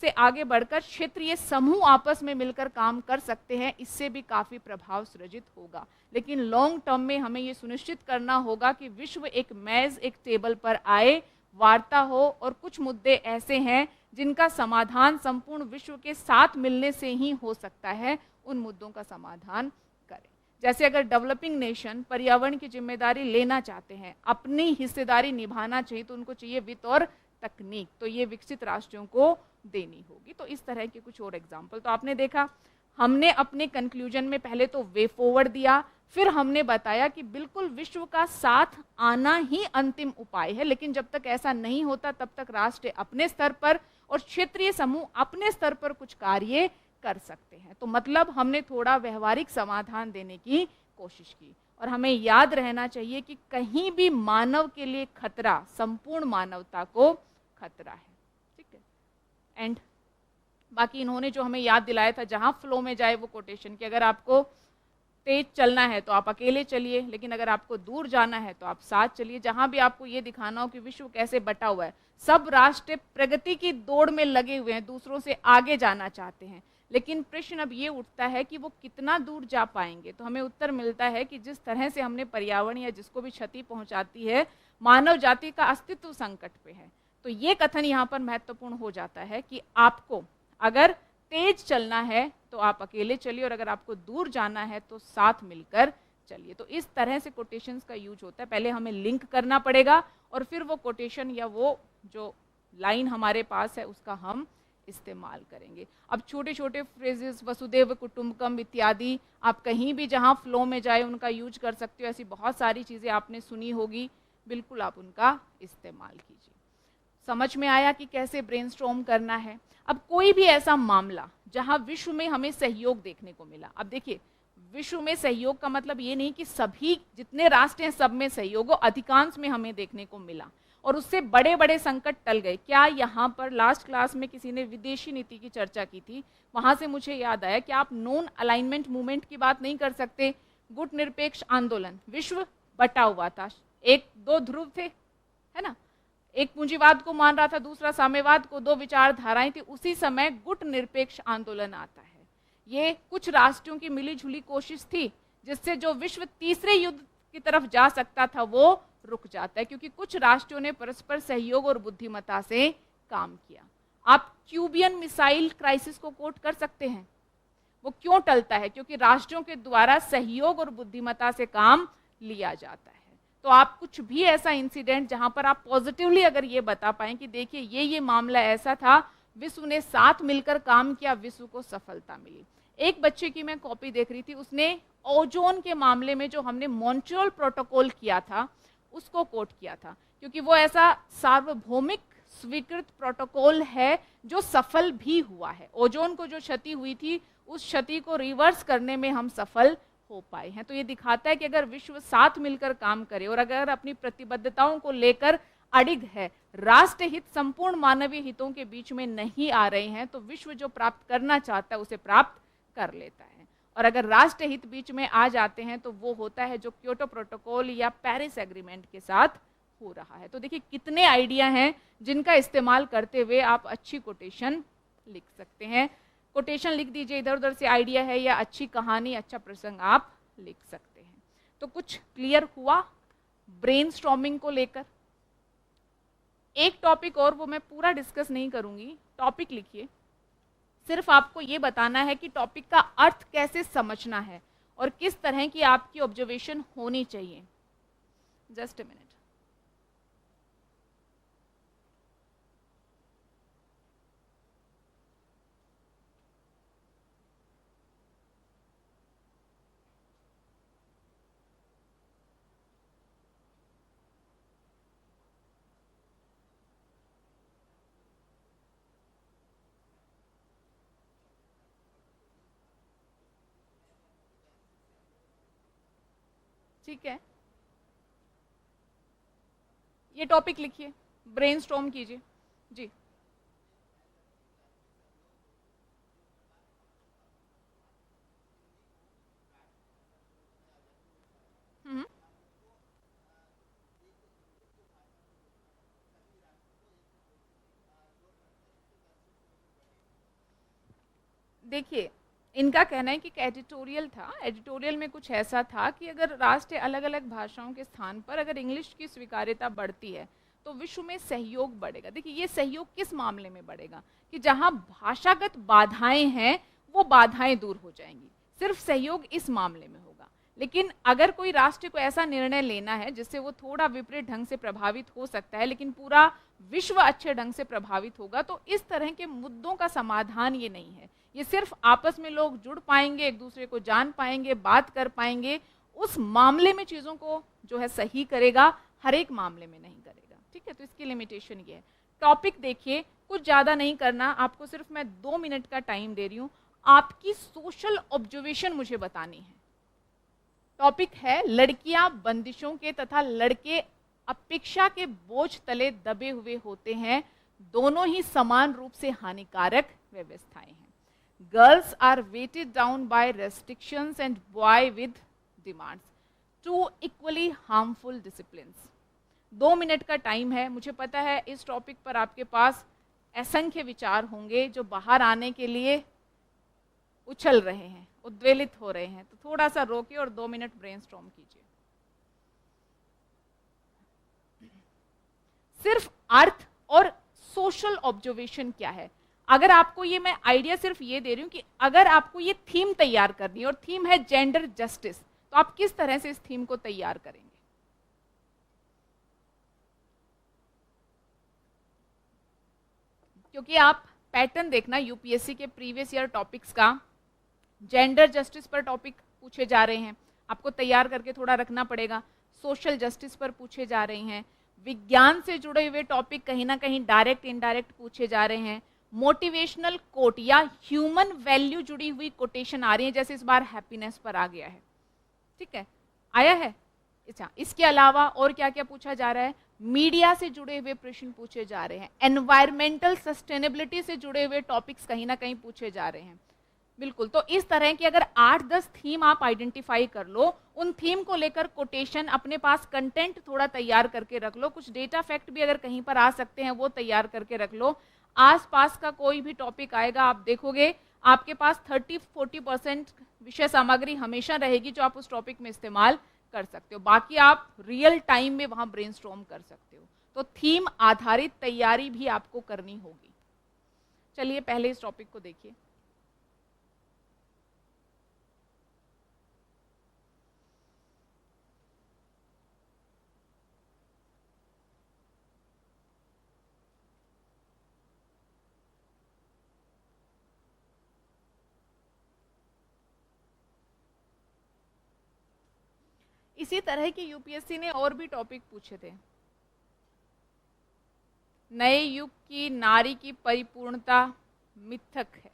से आगे बढ़कर क्षेत्रीय समूह आपस में मिलकर काम कर सकते हैं। इससे भी काफ़ी प्रभाव सृजित होगा। लेकिन लॉन्ग टर्म में हमें ये सुनिश्चित करना होगा कि विश्व एक मेज, एक टेबल पर आए, वार्ता हो, और कुछ मुद्दे ऐसे हैं जिनका समाधान संपूर्ण विश्व के साथ मिलने से ही हो सकता है, उन मुद्दों का समाधान करें। जैसे अगर डेवलपिंग नेशन पर्यावरण की जिम्मेदारी लेना चाहते हैं, अपनी हिस्सेदारी निभाना चाहिए, तो उनको चाहिए वित्त और तकनीक, तो ये विकसित राष्ट्रों को देनी होगी। तो इस तरह के कुछ और एग्जाम्पल तो आपने देखा। हमने अपने कंक्लूजन में पहले तो वे फॉरवर्ड दिया, फिर हमने बताया कि बिल्कुल विश्व का साथ आना ही अंतिम उपाय है, लेकिन जब तक ऐसा नहीं होता तब तक राष्ट्र अपने स्तर पर और क्षेत्रीय समूह अपने स्तर पर कुछ कार्य कर सकते हैं। तो मतलब हमने थोड़ा व्यवहारिक समाधान देने की कोशिश की। और हमें याद रहना चाहिए कि कहीं भी मानव के लिए खतरा संपूर्ण मानवता को खतरा है। ठीक है, एंड बाकी इन्होंने जो हमें याद दिलाया था, जहां फ्लो में जाए वो कोटेशन, कि अगर आपको तेज चलना है तो आप अकेले चलिए, लेकिन अगर आपको दूर जाना है तो आप साथ चलिए। जहां भी आपको ये दिखाना हो कि विश्व कैसे बटा हुआ है, सब राष्ट्र प्रगति की दौड़ में लगे हुए हैं, दूसरों से आगे जाना चाहते हैं, लेकिन प्रश्न अब ये उठता है कि वो कितना दूर जा पाएंगे। तो हमें उत्तर मिलता है कि जिस तरह से हमने पर्यावरण या जिसको भी क्षति पहुंचाती है, मानव जाति का अस्तित्व संकट पे है। तो ये कथन यहाँ पर महत्वपूर्ण हो जाता है कि आपको अगर तेज चलना है तो आप अकेले चलिए, और अगर आपको दूर जाना है तो साथ मिलकर चलिए। तो इस तरह से कोटेशंस का यूज होता है। पहले हमें लिंक करना पड़ेगा और फिर वो कोटेशन या वो जो लाइन हमारे पास है उसका हम इस्तेमाल करेंगे। अब छोटे छोटे फ्रेजेस, वसुदेव कुटुंबकम इत्यादि, आप कहीं भी जहाँ फ्लो में जाए उनका यूज कर सकते हो। ऐसी बहुत सारी चीज़ें आपने सुनी होगी, बिल्कुल आप उनका इस्तेमाल कीजिए। समझ में आया कि कैसे ब्रेनस्टॉर्म करना है। अब कोई भी ऐसा मामला जहां विश्व में हमें सहयोग देखने को मिला, अब देखिए विश्व में सहयोग का मतलब ये नहीं कि सभी जितने राष्ट्र हैं सब में सहयोग हो, अधिकांश में हमें देखने को मिला और उससे बड़े बड़े संकट टल गए। क्या यहाँ पर लास्ट क्लास में किसी ने विदेशी नीति की चर्चा की थी, वहां से मुझे याद आया कि आप नॉन अलाइनमेंट मूवमेंट की बात नहीं कर सकते। गुट निरपेक्ष आंदोलन, विश्व बटा हुआ था, एक दो ध्रुव थे, है ना, एक पूंजीवाद को मान रहा था, दूसरा साम्यवाद को, दो विचारधाराएं थी। उसी समय गुट निरपेक्ष आंदोलन आता है। ये कुछ राष्ट्रों की मिलीजुली कोशिश थी जिससे जो विश्व तीसरे युद्ध की तरफ जा सकता था वो रुक जाता है, क्योंकि कुछ राष्ट्रों ने परस्पर सहयोग और बुद्धिमत्ता से काम किया। आप क्यूबियन मिसाइल क्राइसिस को कोट कर सकते हैं। वो क्यों टलता है? क्योंकि राष्ट्रों के द्वारा सहयोग और बुद्धिमत्ता से काम लिया जाता है। तो आप कुछ भी ऐसा इंसिडेंट जहां पर आप पॉजिटिवली अगर ये बता पाएं कि देखिए ये मामला ऐसा था, विश्व ने साथ मिलकर काम किया, विश्व को सफलता मिली। एक बच्चे की मैं कॉपी देख रही थी, उसने ओजोन के मामले में जो हमने मॉन्ट्रियल प्रोटोकॉल किया था उसको कोट किया था, क्योंकि वो ऐसा सार्वभौमिक स्वीकृत प्रोटोकॉल है जो सफल भी हुआ है। ओजोन को जो क्षति हुई थी उस क्षति को रिवर्स करने में हम सफल हो पाए हैं। तो ये दिखाता है कि अगर विश्व साथ मिलकर काम करे और अगर अपनी प्रतिबद्धताओं को लेकर अडिग है, राष्ट्र हित संपूर्ण मानवीय हितों के बीच में नहीं आ रहे हैं, तो विश्व जो प्राप्त करना चाहता है उसे प्राप्त कर लेता है। और अगर राष्ट्र हित बीच में आ जाते हैं तो वो होता है जो क्योटो प्रोटोकॉल या पेरिस एग्रीमेंट के साथ हो रहा है। तो देखिए कितने आइडिया हैं जिनका इस्तेमाल करते हुए आप अच्छी कोटेशन लिख सकते हैं। कोटेशन लिख दीजिए, इधर उधर से आइडिया है या अच्छी कहानी, अच्छा प्रसंग आप लिख सकते हैं। तो कुछ क्लियर हुआ ब्रेनस्टॉर्मिंग को लेकर। एक टॉपिक और, वो मैं पूरा डिस्कस नहीं करूंगी, टॉपिक लिखिए। सिर्फ आपको ये बताना है कि टॉपिक का अर्थ कैसे समझना है और किस तरह की आपकी ऑब्जर्वेशन होनी चाहिए। Just a minute. ठीक है, ये टॉपिक लिखिए, ब्रेनस्टॉर्म कीजिए जी। देखिए इनका कहना है कि एडिटोरियल था, एडिटोरियल में कुछ ऐसा था कि अगर राष्ट्र अलग अलग भाषाओं के स्थान पर अगर इंग्लिश की स्वीकार्यता बढ़ती है तो विश्व में सहयोग बढ़ेगा। देखिए ये सहयोग किस मामले में बढ़ेगा कि जहां भाषागत बाधाएं हैं वो बाधाएं दूर हो जाएंगी, सिर्फ सहयोग इस मामले में होगा। लेकिन अगर कोई राष्ट्र को ऐसा निर्णय लेना है जिससे वो थोड़ा विपरीत ढंग से प्रभावित हो सकता है लेकिन पूरा विश्व अच्छे ढंग से प्रभावित होगा, तो इस तरह के मुद्दों का समाधान ये नहीं है। ये सिर्फ आपस में लोग जुड़ पाएंगे, एक दूसरे को जान पाएंगे, बात कर पाएंगे, उस मामले में चीज़ों को जो है सही करेगा, हर एक मामले में नहीं करेगा। ठीक है, तो इसकी लिमिटेशन ये है। टॉपिक देखिए, कुछ ज़्यादा नहीं करना, आपको सिर्फ मैं 2 मिनट का टाइम दे रही हूँ, आपकी सोशल ऑब्जर्वेशन मुझे बतानी है। टॉपिक है लड़कियां बंदिशों के तथा लड़के अपेक्षा के बोझ तले दबे हुए होते हैं, दोनों ही समान रूप से हानिकारक व्यवस्थाएं हैं। Girls are weighted down by restrictions and boy with demands, two equally harmful disciplines. 2 minute का टाइम है। मुझे पता है इस टॉपिक पर आपके पास असंख्य विचार होंगे जो बाहर आने के लिए उछल रहे हैं, उद्वेलित हो रहे हैं, तो थोड़ा सा रोकिए और 2 मिनट ब्रेनस्टॉर्म कीजिए। सिर्फ अर्थ और सोशल ऑब्जर्वेशन क्या है, अगर आपको ये मैं आइडिया सिर्फ ये दे रही हूं कि अगर आपको ये थीम तैयार करनी है और थीम है जेंडर जस्टिस, तो आप किस तरह से इस थीम को तैयार करेंगे। क्योंकि आप पैटर्न देखना, यूपीएससी के प्रीवियस ईयर टॉपिक्स का जेंडर जस्टिस पर टॉपिक पूछे जा रहे हैं, आपको तैयार करके थोड़ा रखना पड़ेगा। सोशल जस्टिस पर पूछे जा रहे हैं, विज्ञान से जुड़े हुए टॉपिक कहीं ना कहीं डायरेक्ट इनडायरेक्ट पूछे जा रहे हैं, मोटिवेशनल कोट या ह्यूमन वैल्यू जुड़ी हुई कोटेशन आ रही है, जैसे इस बार हैप्पीनेस पर आ गया है। ठीक है, आया है। अच्छा, इसके अलावा और क्या क्या पूछा जा रहा है, मीडिया से जुड़े हुए प्रश्न पूछे जा रहे हैं, एनवायरमेंटल सस्टेनेबिलिटी से जुड़े हुए टॉपिक्स कहीं ना कहीं पूछे जा रहे हैं, बिल्कुल। तो इस तरह की अगर 8-10 थीम आप आइडेंटिफाई कर लो, उन थीम को लेकर कोटेशन, अपने पास कंटेंट थोड़ा तैयार करके रख लो, कुछ डेटा फैक्ट भी अगर कहीं पर आ सकते हैं वो तैयार करके रख लो। आसपास का कोई भी टॉपिक आएगा, आप देखोगे आपके पास 30-40% विषय सामग्री हमेशा रहेगी जो आप उस टॉपिक में इस्तेमाल कर सकते हो। बाकी आप रियल टाइम में वहां ब्रेनस्टॉर्म कर सकते हो। तो थीम आधारित तैयारी भी आपको करनी होगी। चलिए पहले इस टॉपिक को देखिए। इसी तरह की यूपीएससी ने और भी टॉपिक पूछे थे। नए युग की नारी की परिपूर्णता मिथक है,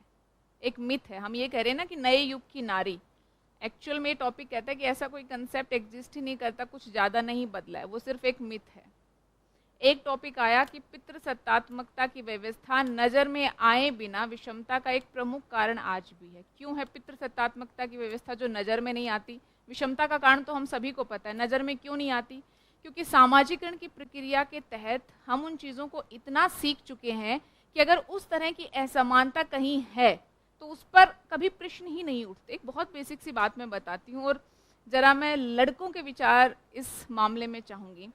एक मिथ है। हम ये कह रहे हैं ना कि नए युग की नारी, एक्चुअल में टॉपिक कहता है कि ऐसा कोई कंसेप्ट एग्जिस्ट ही नहीं करता, कुछ ज़्यादा नहीं बदला है, वो सिर्फ एक मिथ है। एक टॉपिक आया कि पितृसत्तात्मकता की व्यवस्था नज़र में आए बिना विषमता का एक प्रमुख कारण आज भी है। क्यों है पितृसत्तात्मकता की व्यवस्था जो नज़र में नहीं आती? विषमता का कारण तो हम सभी को पता है, नज़र में क्यों नहीं आती? क्योंकि सामाजिकरण की प्रक्रिया के तहत हम उन चीज़ों को इतना सीख चुके हैं कि अगर उस तरह की असमानता कहीं है तो उस पर कभी प्रश्न ही नहीं उठते। एक बहुत बेसिक सी बात मैं बताती हूँ, और ज़रा मैं लड़कों के विचार इस मामले में चाहूँगी।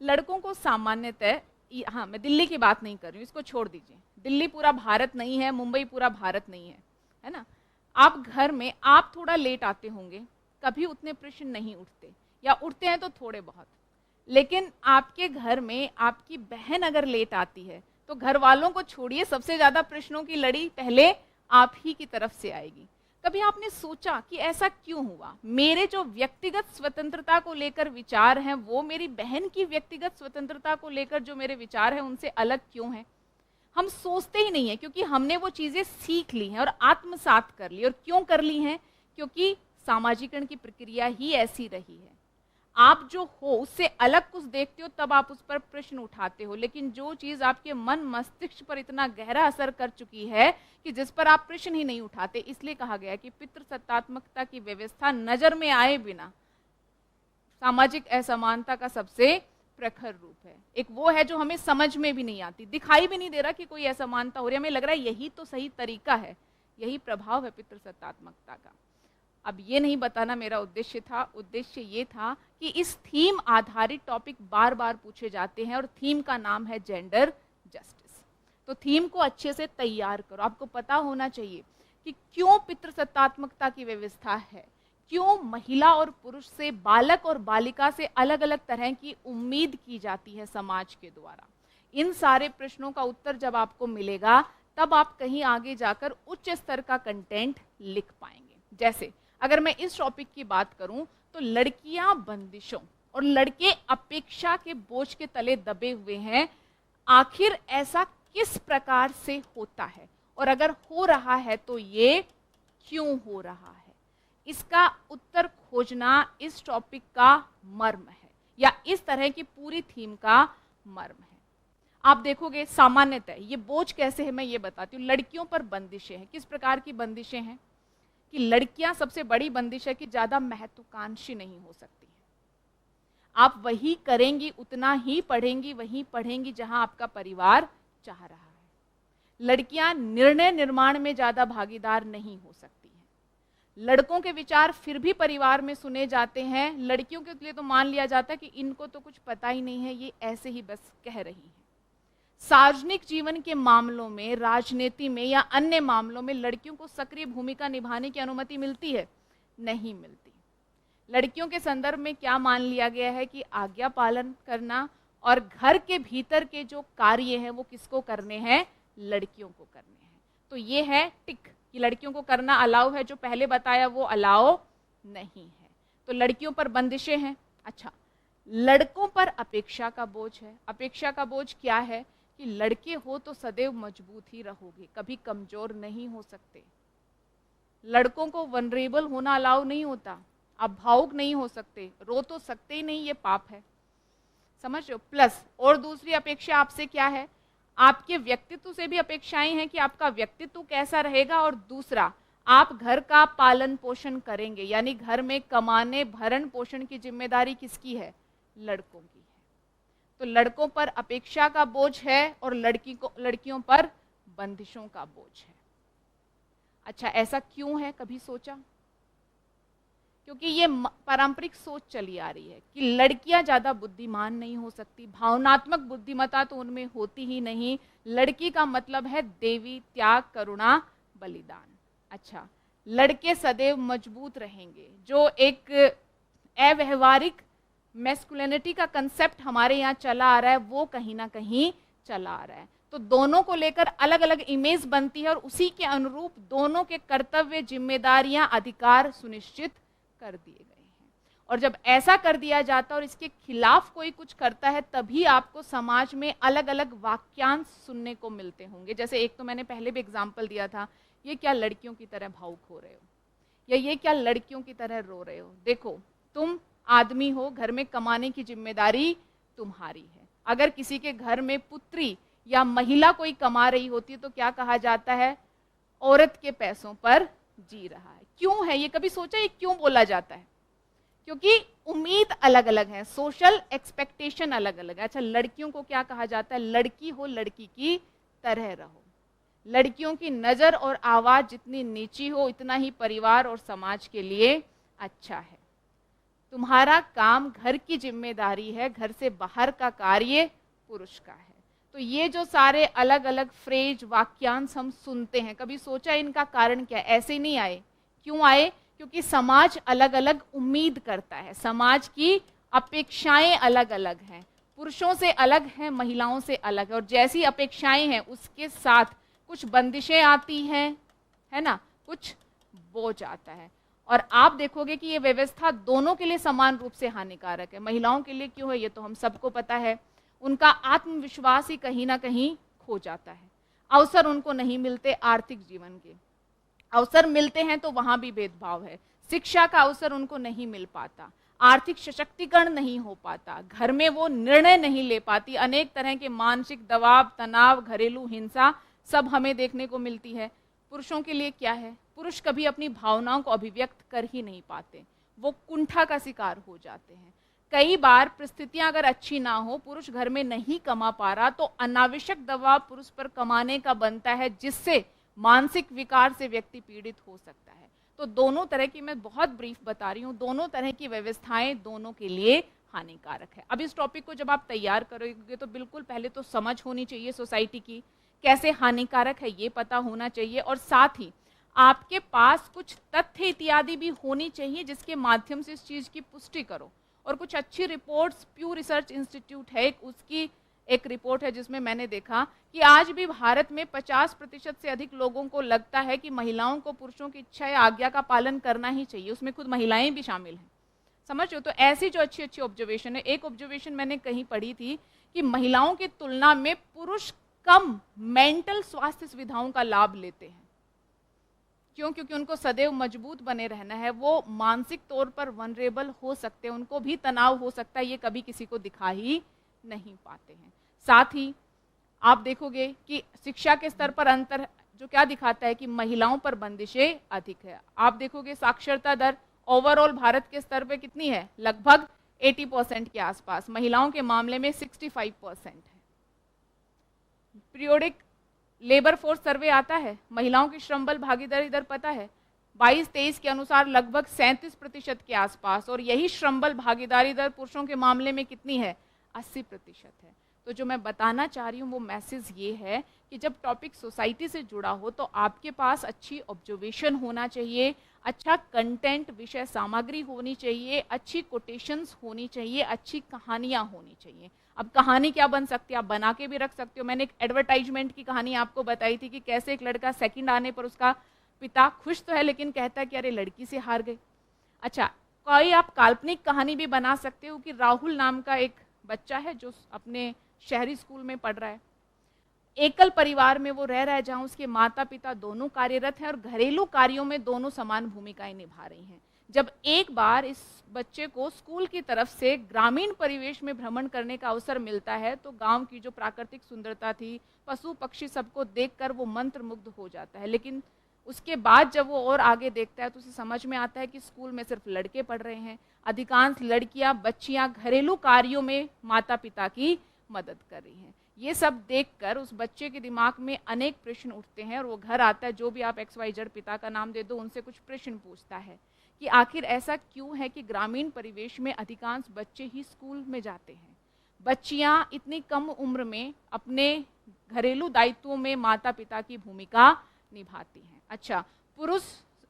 लड़कों को सामान्यतः, हाँ मैं दिल्ली की बात नहीं कर रही हूँ, इसको छोड़ दीजिए, दिल्ली पूरा भारत नहीं है, मुंबई पूरा भारत नहीं है ना। आप घर में आप थोड़ा लेट आते होंगे, कभी उतने प्रश्न नहीं उठते, या उठते हैं तो थोड़े बहुत। लेकिन आपके घर में आपकी बहन अगर लेट आती है तो घर वालों को छोड़िए, सबसे ज्यादा प्रश्नों की लड़ी पहले आप ही की तरफ से आएगी। कभी आपने सोचा कि ऐसा क्यों हुआ? मेरे जो व्यक्तिगत स्वतंत्रता को लेकर विचार हैं वो मेरी बहन की व्यक्तिगत स्वतंत्रता को लेकर जो मेरे विचार हैं उनसे अलग क्यों हैं? हम सोचते ही नहीं है, क्योंकि हमने वो चीजें सीख ली हैं और आत्मसात कर ली। और क्यों कर ली हैं? क्योंकि सामाजिकरण की प्रक्रिया ही ऐसी रही है। आप जो हो उससे अलग कुछ देखते हो तब आप उस पर प्रश्न उठाते हो, लेकिन जो चीज आपके मन मस्तिष्क पर इतना गहरा असर कर चुकी है कि जिस पर आप प्रश्न ही नहीं उठाते, इसलिए कहा गया कि पितृसत्तात्मकता की व्यवस्था नजर में आए बिना सामाजिक असमानता का सबसे प्रखर रूप है। एक वो है जो हमें समझ में भी नहीं आती, दिखाई भी नहीं दे रहा कि कोई असमानता हो रही है, हमें लग रहा है यही तो सही तरीका है, यही प्रभाव है पितृसत्तात्मकता का। अब ये नहीं बताना मेरा उद्देश्य था, उद्देश्य ये था कि इस थीम आधारित टॉपिक बार बार पूछे जाते हैं और थीम का नाम है जेंडर जस्टिस। तो थीम को अच्छे से तैयार करो। आपको पता होना चाहिए कि क्यों पितृसत्तात्मकता की व्यवस्था है, क्यों महिला और पुरुष से, बालक और बालिका से अलग अलग तरह की उम्मीद की जाती है समाज के द्वारा। इन सारे प्रश्नों का उत्तर जब आपको मिलेगा तब आप कहीं आगे जाकर उच्च स्तर का कंटेंट लिख पाएंगे। जैसे अगर मैं इस टॉपिक की बात करूं तो लड़कियां बंदिशों और लड़के अपेक्षा के बोझ के तले दबे हुए हैं। आखिर ऐसा किस प्रकार से होता है, और अगर हो रहा है तो ये क्यों हो रहा है? इसका उत्तर खोजना इस टॉपिक का मर्म है, या इस तरह की पूरी थीम का मर्म है। आप देखोगे सामान्यतः ये बोझ कैसे है मैं ये बताती हूँ। लड़कियों पर बंदिशें हैं। किस प्रकार की बंदिशें हैं? कि लड़कियां, सबसे बड़ी बंदिश है कि ज्यादा महत्वाकांक्षी नहीं हो सकती हैं। आप वही करेंगी, उतना ही पढ़ेंगी, वही पढ़ेंगी जहां आपका परिवार चाह रहा है। लड़कियां निर्णय निर्माण में ज्यादा भागीदार नहीं हो सकती हैं। लड़कों के विचार फिर भी परिवार में सुने जाते हैं, लड़कियों के लिए तो मान लिया जाता है कि इनको तो कुछ पता ही नहीं है, ये ऐसे ही बस कह रही हैं। सार्वजनिक जीवन के मामलों में, राजनीति में या अन्य मामलों में लड़कियों को सक्रिय भूमिका निभाने की अनुमति मिलती है? नहीं मिलती। लड़कियों के संदर्भ में क्या मान लिया गया है कि आज्ञा पालन करना और घर के भीतर के जो कार्य हैं वो किसको करने हैं? लड़कियों को करने हैं। तो ये है टिक कि लड़कियों को करना अलाउ है, जो पहले बताया वो अलाउ नहीं है। तो लड़कियों पर बंदिशें हैं। अच्छा, लड़कों पर अपेक्षा का बोझ है। अपेक्षा का बोझ क्या है? कि लड़के हो तो सदैव मजबूत ही रहोगे, कभी कमजोर नहीं हो सकते। लड़कों को वनरेबल होना अलाउ नहीं होता, आप भावुक नहीं हो सकते, रो तो सकते ही नहीं, ये पाप है। समझ लो। प्लस और दूसरी अपेक्षा आपसे क्या है? आपके व्यक्तित्व से भी अपेक्षाएं हैं कि आपका व्यक्तित्व कैसा रहेगा, और दूसरा आप घर का पालन पोषण करेंगे, यानी घर में कमाने भरण पोषण की जिम्मेदारी किसकी है? लड़कों की है। तो लड़कों पर अपेक्षा का बोझ है और लड़कियों पर बंदिशों का बोझ है। अच्छा, ऐसा क्यों है, कभी सोचा? क्योंकि ये पारंपरिक सोच चली आ रही है कि लड़कियां ज्यादा बुद्धिमान नहीं हो सकती, भावनात्मक बुद्धिमत्ता तो उनमें होती ही नहीं, लड़की का मतलब है देवी, त्याग, करुणा, बलिदान। अच्छा, लड़के सदैव मजबूत रहेंगे, जो एक अव्यवहारिक मैस्कुलिनिटी का कंसेप्ट हमारे यहाँ चला आ रहा है, वो कहीं ना कहीं चला आ रहा है। तो दोनों को लेकर अलग अलग इमेज बनती है और उसी के अनुरूप दोनों के कर्तव्य, जिम्मेदारियां, अधिकार सुनिश्चित कर दिए गए हैं। और जब ऐसा कर दिया जाता है और इसके खिलाफ कोई कुछ करता है, तभी आपको समाज में अलग अलग वाक्यांश सुनने को मिलते होंगे। जैसे एक तो मैंने पहले भी एग्जाम्पल दिया था, ये क्या लड़कियों की तरह भावुक हो रहे हो, या ये क्या लड़कियों की तरह रो रहे हो। देखो, तुम आदमी हो, घर में कमाने की जिम्मेदारी तुम्हारी है। अगर किसी के घर में पुत्री या महिला कोई कमा रही होती है तो क्या कहा जाता है? औरत के पैसों पर जी रहा है। क्यों है ये, कभी सोचा ये क्यों बोला जाता है? क्योंकि उम्मीद अलग अलग है, सोशल एक्सपेक्टेशन अलग अलग है। अच्छा, लड़कियों को क्या कहा जाता है? लड़की हो, लड़की की तरह रहो। लड़कियों की नजर और आवाज जितनी नीची हो, इतना ही परिवार और समाज के लिए अच्छा है। तुम्हारा काम घर की जिम्मेदारी है, घर से बाहर का कार्य पुरुष का है। तो ये जो सारे अलग अलग फ्रेज, वाक्यांश हम सुनते हैं, कभी सोचा इनका कारण क्या है? ऐसे नहीं आए। क्यों आए? क्योंकि समाज अलग अलग उम्मीद करता है, समाज की अपेक्षाएं अलग अलग हैं, पुरुषों से अलग हैं, महिलाओं से अलग है। और जैसी अपेक्षाएं हैं उसके साथ कुछ बंदिशें आती हैं, है ना, कुछ बोझ आता है। और आप देखोगे कि ये व्यवस्था दोनों के लिए समान रूप से हानिकारक है। महिलाओं के लिए क्यों है ये तो हम सबको पता है, उनका आत्मविश्वास ही कहीं ना कहीं खो जाता है, अवसर उनको नहीं मिलते, आर्थिक जीवन के अवसर मिलते हैं तो वहां भी भेदभाव है, शिक्षा का अवसर उनको नहीं मिल पाता, आर्थिक सशक्तिकरण नहीं हो पाता, घर में वो निर्णय नहीं ले पाती, अनेक तरह के मानसिक दबाव, तनाव, घरेलू हिंसा सब हमें देखने को मिलती है। पुरुषों के लिए क्या है? पुरुष कभी अपनी भावनाओं को अभिव्यक्त कर ही नहीं पाते, वो कुंठा का शिकार हो जाते हैं। कई बार परिस्थितियां अगर अच्छी ना हो, पुरुष घर में नहीं कमा पा रहा, तो अनावश्यक दबाव पुरुष पर कमाने का बनता है, जिससे मानसिक विकार से व्यक्ति पीड़ित हो सकता है। तो दोनों तरह की, मैं बहुत ब्रीफ बता रही हूँ, दोनों तरह की व्यवस्थाएं दोनों के लिए हानिकारक है। अब इस टॉपिक को जब आप तैयार करोगे तो बिल्कुल पहले तो समझ होनी चाहिए सोसाइटी की, कैसे हानिकारक है ये पता होना चाहिए, और साथ ही आपके पास कुछ तथ्य इत्यादि भी होनी चाहिए जिसके माध्यम से इस चीज की पुष्टि करो। और कुछ अच्छी रिपोर्ट्स, प्यू रिसर्च इंस्टीट्यूट है उसकी एक रिपोर्ट है जिसमें मैंने देखा कि आज भी भारत में 50% से अधिक लोगों को लगता है कि महिलाओं को पुरुषों की इच्छा या आज्ञा का पालन करना ही चाहिए, उसमें खुद महिलाएं भी शामिल हैं। समझ रहे हो? तो ऐसी जो अच्छी अच्छी ऑब्जर्वेशन है, एक ऑब्जर्वेशन मैंने कहीं पढ़ी थी कि महिलाओं की तुलना में पुरुष कम मेंटल स्वास्थ्य सुविधाओं का लाभ लेते हैं। क्यों? क्योंकि उनको सदैव मजबूत बने रहना है, वो मानसिक तौर पर वनरेबल हो सकते हैं, उनको भी तनाव हो सकता है, ये कभी किसी को दिखा ही नहीं पाते हैं। साथ ही आप देखोगे कि शिक्षा के स्तर पर अंतर जो क्या दिखाता है कि महिलाओं पर बंदिशें अधिक है। आप देखोगे साक्षरता दर ओवरऑल भारत के स्तर पे कितनी है? लगभग 80% के आसपास, महिलाओं के मामले में 65% है। पीरियोडिक लेबर फोर्स सर्वे आता है, महिलाओं की श्रम बल भागीदारी दर पता है 22-23 के अनुसार लगभग 37% के आसपास, और यही श्रम बल भागीदारी दर पुरुषों के मामले में कितनी है? 80% है। तो जो मैं बताना चाह रही हूँ वो मैसेज ये है कि जब टॉपिक सोसाइटी से जुड़ा हो तो आपके पास अच्छी ऑब्जर्वेशन होना चाहिए, अच्छा कंटेंट, विषय सामग्री होनी चाहिए, अच्छी कोटेशंस होनी चाहिए, अच्छी कहानियाँ होनी चाहिए। अब कहानी क्या बन सकती है? आप बना के भी रख सकते हो। मैंने एक एडवर्टाइजमेंट की कहानी आपको बताई थी कि कैसे एक लड़का सेकंड आने पर उसका पिता खुश तो है लेकिन कहता है कि अरे लड़की से हार गई। अच्छा, कोई आप काल्पनिक कहानी भी बना सकते हो कि राहुल नाम का एक बच्चा है जो अपने शहरी स्कूल में पढ़ रहा है, एकल परिवार में वो रह रहा है जहाँ उसके माता पिता दोनों कार्यरत हैं और घरेलू कार्यों में दोनों समान भूमिकाएं निभा रही हैं। जब एक बार इस बच्चे को स्कूल की तरफ से ग्रामीण परिवेश में भ्रमण करने का अवसर मिलता है तो गांव की जो प्राकृतिक सुंदरता थी, पशु पक्षी, सबको देखकर वो मंत्रमुग्ध हो जाता है। लेकिन उसके बाद जब वो और आगे देखता है तो उसे समझ में आता है कि स्कूल में सिर्फ लड़के पढ़ रहे हैं, अधिकांश लड़कियां बच्चियां घरेलू कार्यों में माता पिता की मदद कर रही हैं। ये सब देखकर उस बच्चे के दिमाग में अनेक प्रश्न उठते हैं और वो घर आता है, जो भी आप XYZ पिता का नाम दे दो, उनसे कुछ प्रश्न पूछता है कि आखिर ऐसा क्यों है कि ग्रामीण परिवेश में अधिकांश बच्चे ही स्कूल में जाते हैं, बच्चियां इतनी कम उम्र में अपने घरेलू दायित्वों में माता पिता की भूमिका निभाती हैं। अच्छा, पुरुष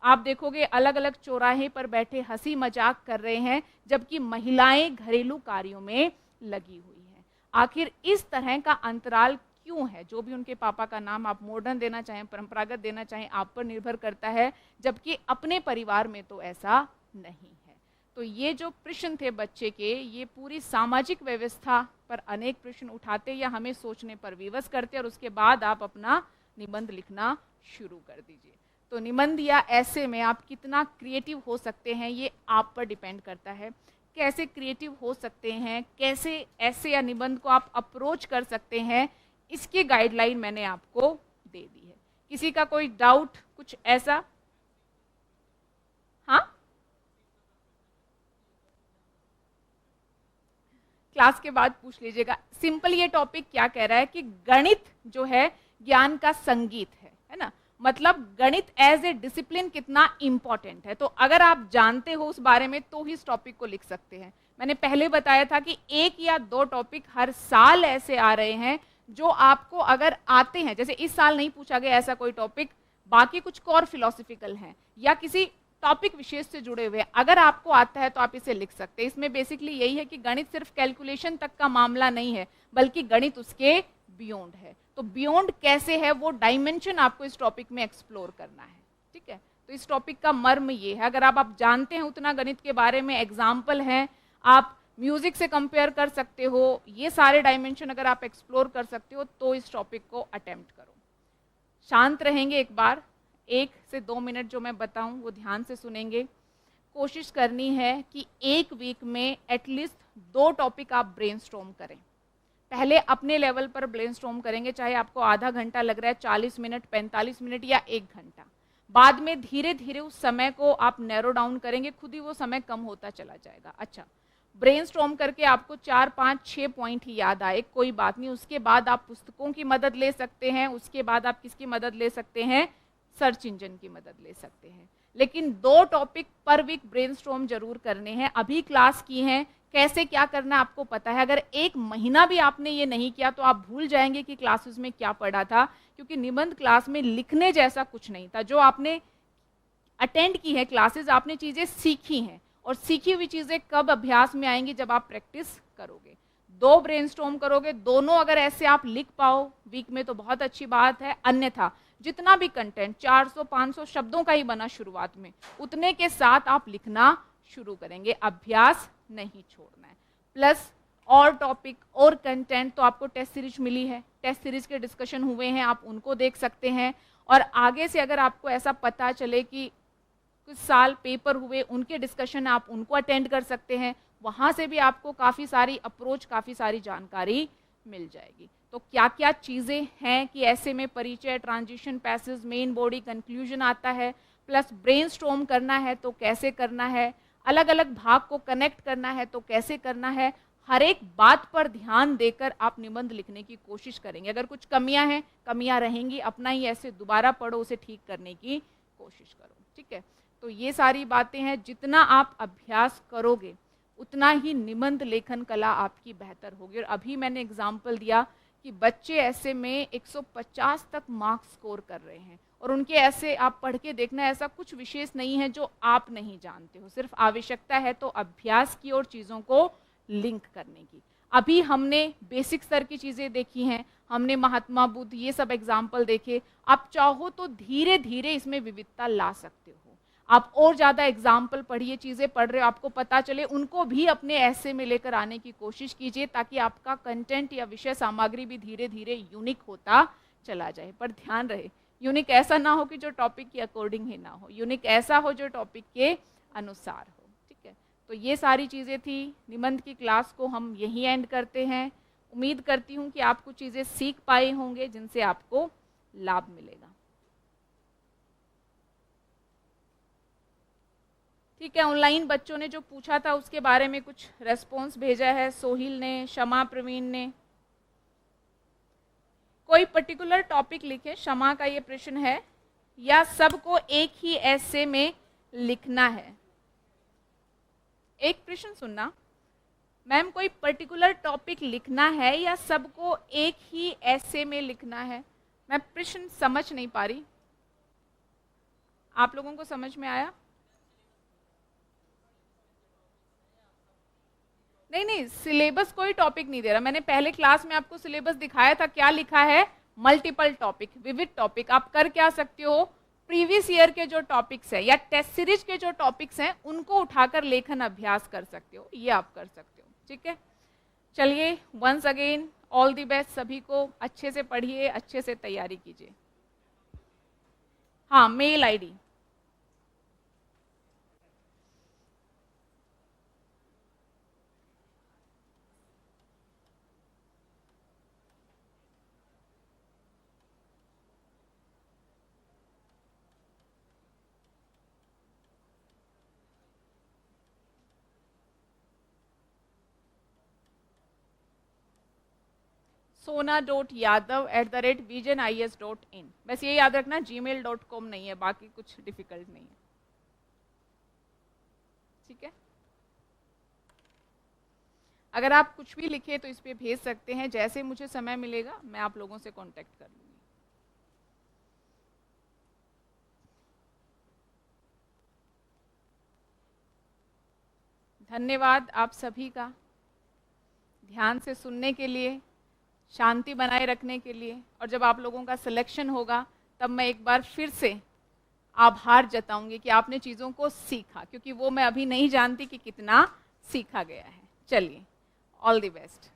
आप देखोगे अलग अलग चौराहे पर बैठे हंसी मजाक कर रहे हैं, जबकि महिलाएं घरेलू कार्यों में लगी हुई हैं। आखिर इस तरह का अंतराल क्यों है? जो भी उनके पापा का नाम आप मॉडर्न देना चाहें, परंपरागत देना चाहें, आप पर निर्भर करता है, जबकि अपने परिवार में तो ऐसा नहीं है। तो ये जो प्रश्न थे बच्चे के, ये पूरी सामाजिक व्यवस्था पर अनेक प्रश्न उठाते या हमें सोचने पर विवश करते, और उसके बाद आप अपना निबंध लिखना शुरू कर दीजिए। तो निबंध या ऐसे में आप कितना क्रिएटिव हो सकते हैं ये आप पर डिपेंड करता है। कैसे क्रिएटिव हो सकते हैं, कैसे ऐसे या निबंध को आप अप्रोच कर सकते हैं, इसकी गाइडलाइन मैंने आपको दे दी है। किसी का कोई डाउट, कुछ ऐसा? हाँ, क्लास के बाद पूछ लीजिएगा। सिंपल ये टॉपिक क्या कह रहा है कि गणित जो है ज्ञान का संगीत है ना, मतलब गणित एज ए डिसिप्लिन कितना इंपॉर्टेंट है। तो अगर आप जानते हो उस बारे में तो ही इस टॉपिक को लिख सकते हैं। मैंने पहले बताया था कि 1 या 2 टॉपिक हर साल ऐसे आ रहे हैं जो आपको अगर आते हैं, जैसे इस साल नहीं पूछा गया ऐसा कोई टॉपिक, बाकी कुछ कोर फिलोसफिकल हैं या किसी टॉपिक विशेष से जुड़े हुए, अगर आपको आता है तो आप इसे लिख सकते हैं। इसमें बेसिकली यही है कि गणित सिर्फ कैलकुलेशन तक का मामला नहीं है, बल्कि गणित उसके बियॉन्ड है। तो बियॉन्ड कैसे है वो डायमेंशन आपको इस टॉपिक में एक्सप्लोर करना है, ठीक है। तो इस टॉपिक का मर्म ये है, अगर आप जानते हैं उतना गणित के बारे में, एग्जाम्पल हैं, आप म्यूजिक से कंपेयर कर सकते हो, ये सारे डायमेंशन अगर आप एक्सप्लोर कर सकते हो तो इस टॉपिक को अटेम्प्ट करो। शांत रहेंगे, एक बार 1 से 2 मिनट जो मैं बताऊं वो ध्यान से सुनेंगे। कोशिश करनी है कि एक वीक में एटलीस्ट 2 टॉपिक आप ब्रेनस्टॉर्म करें। पहले अपने लेवल पर ब्रेनस्टॉर्म करेंगे, चाहे आपको आधा घंटा लग रहा है, 40 मिनट, 45 मिनट या 1 घंटा। बाद में धीरे धीरे उस समय को आप नैरो डाउन करेंगे, खुद ही वो समय कम होता चला जाएगा। अच्छा, ब्रेनस्टॉर्म करके आपको 4, 5, 6 पॉइंट ही याद आए, कोई बात नहीं, उसके बाद आप पुस्तकों की मदद ले सकते हैं, उसके बाद आप किसकी मदद ले सकते हैं, सर्च इंजन की मदद ले सकते हैं। लेकिन 2 टॉपिक पर वीक ब्रेनस्टॉर्म जरूर करने हैं। अभी क्लास की हैं, कैसे क्या करना है आपको पता है। अगर 1 महीना भी आपने ये नहीं किया तो आप भूल जाएंगे कि क्लासेस में क्या पढ़ा था, क्योंकि निबंध क्लास में लिखने जैसा कुछ नहीं था। जो आपने अटेंड की है क्लासेस, आपने चीज़ें सीखी हैं, और सीखी हुई चीज़ें कब अभ्यास में आएंगी, जब आप प्रैक्टिस करोगे। 2 ब्रेनस्टॉर्म करोगे, दोनों अगर ऐसे आप लिख पाओ वीक में तो बहुत अच्छी बात है। अन्यथा जितना भी कंटेंट 400-500 शब्दों का ही बना शुरुआत में, उतने के साथ आप लिखना शुरू करेंगे, अभ्यास नहीं छोड़ना है। प्लस और टॉपिक और कंटेंट तो आपको टेस्ट सीरीज मिली है, टेस्ट सीरीज के डिस्कशन हुए हैं, आप उनको देख सकते हैं। और आगे से अगर आपको ऐसा पता चले कि कुछ साल पेपर हुए, उनके डिस्कशन आप उनको अटेंड कर सकते हैं, वहाँ से भी आपको काफ़ी सारी अप्रोच, काफ़ी सारी जानकारी मिल जाएगी। तो क्या क्या चीज़ें हैं कि ऐसे में परिचय, transition, passage, main body, conclusion आता है, प्लस ब्रेनस्टॉर्म करना है तो कैसे करना है, अलग अलग भाग को कनेक्ट करना है तो कैसे करना है, हर एक बात पर ध्यान देकर आप निबंध लिखने की कोशिश करेंगे। अगर कुछ कमियां हैं, कमियां रहेंगी, अपना ही ऐसे दोबारा पढ़ो, उसे ठीक करने की कोशिश करो, ठीक है। तो ये सारी बातें हैं, जितना आप अभ्यास करोगे उतना ही निबंध लेखन कला आपकी बेहतर होगी। और अभी मैंने एग्जाम्पल दिया कि बच्चे ऐसे में 150 तक मार्क्स स्कोर कर रहे हैं, और उनके ऐसे आप पढ़ के देखना, ऐसा कुछ विशेष नहीं है जो आप नहीं जानते हो, सिर्फ आवश्यकता है तो अभ्यास की और चीज़ों को लिंक करने की। अभी हमने बेसिक स्तर की चीज़ें देखी हैं, हमने महात्मा बुद्ध, ये सब एग्जाम्पल देखे। आप चाहो तो धीरे धीरे इसमें विविधता ला सकते हो, आप और ज़्यादा एग्जाम्पल पढ़िए, चीज़ें पढ़ रहे हो आपको पता चले, उनको भी अपने ऐसे में लेकर आने की कोशिश कीजिए, ताकि आपका कंटेंट या विषय सामग्री भी धीरे धीरे यूनिक होता चला जाए। पर ध्यान रहे, यूनिक ऐसा ना हो कि जो टॉपिक के अकॉर्डिंग ही ना हो, यूनिक ऐसा हो जो टॉपिक के अनुसार हो, ठीक है। तो ये सारी चीज़ें थी। निबंध की क्लास को हम यहीं एंड करते हैं। उम्मीद करती हूँ कि आप कुछ चीज़ें सीख पाए होंगे जिनसे आपको लाभ मिलेगा। ठीक है, ऑनलाइन बच्चों ने जो पूछा था उसके बारे में कुछ रेस्पॉन्स भेजा है, सोहिल ने, शमा प्रवीण ने। कोई पर्टिकुलर टॉपिक लिखे, शमा का ये प्रश्न है, या सबको एक ही ऐसे में लिखना है? एक प्रश्न सुनना, मैम कोई पर्टिकुलर टॉपिक लिखना है या सबको एक ही ऐसे में लिखना है? मैं प्रश्न समझ नहीं पा रही, आप लोगों को समझ में आया? नहीं नहीं, सिलेबस कोई टॉपिक नहीं दे रहा। मैंने पहले क्लास में आपको सिलेबस दिखाया था, क्या लिखा है? मल्टीपल टॉपिक, विविध टॉपिक। आप कर क्या सकते हो, प्रीवियस ईयर के जो टॉपिक्स हैं या टेस्ट सीरीज के जो टॉपिक्स हैं उनको उठाकर लेखन अभ्यास कर सकते हो, ये आप कर सकते हो। ठीक है, चलिए once again all the best सभी को, अच्छे से पढ़िए, अच्छे से तैयारी कीजिए। हाँ, मेल आईडी sona.yadav@visionis.in। बस ये याद रखना gmail.com नहीं है, बाकी कुछ डिफिकल्ट नहीं है। ठीक है, अगर आप कुछ भी लिखे तो इस पे भेज सकते हैं, जैसे मुझे समय मिलेगा मैं आप लोगों से कांटेक्ट कर लूँगी। धन्यवाद आप सभी का ध्यान से सुनने के लिए, शांति बनाए रखने के लिए। और जब आप लोगों का सिलेक्शन होगा तब मैं एक बार फिर से आभार जताऊंगी कि आपने चीज़ों को सीखा, क्योंकि वो मैं अभी नहीं जानती कि कितना सीखा गया है। चलिए, ऑल द बेस्ट।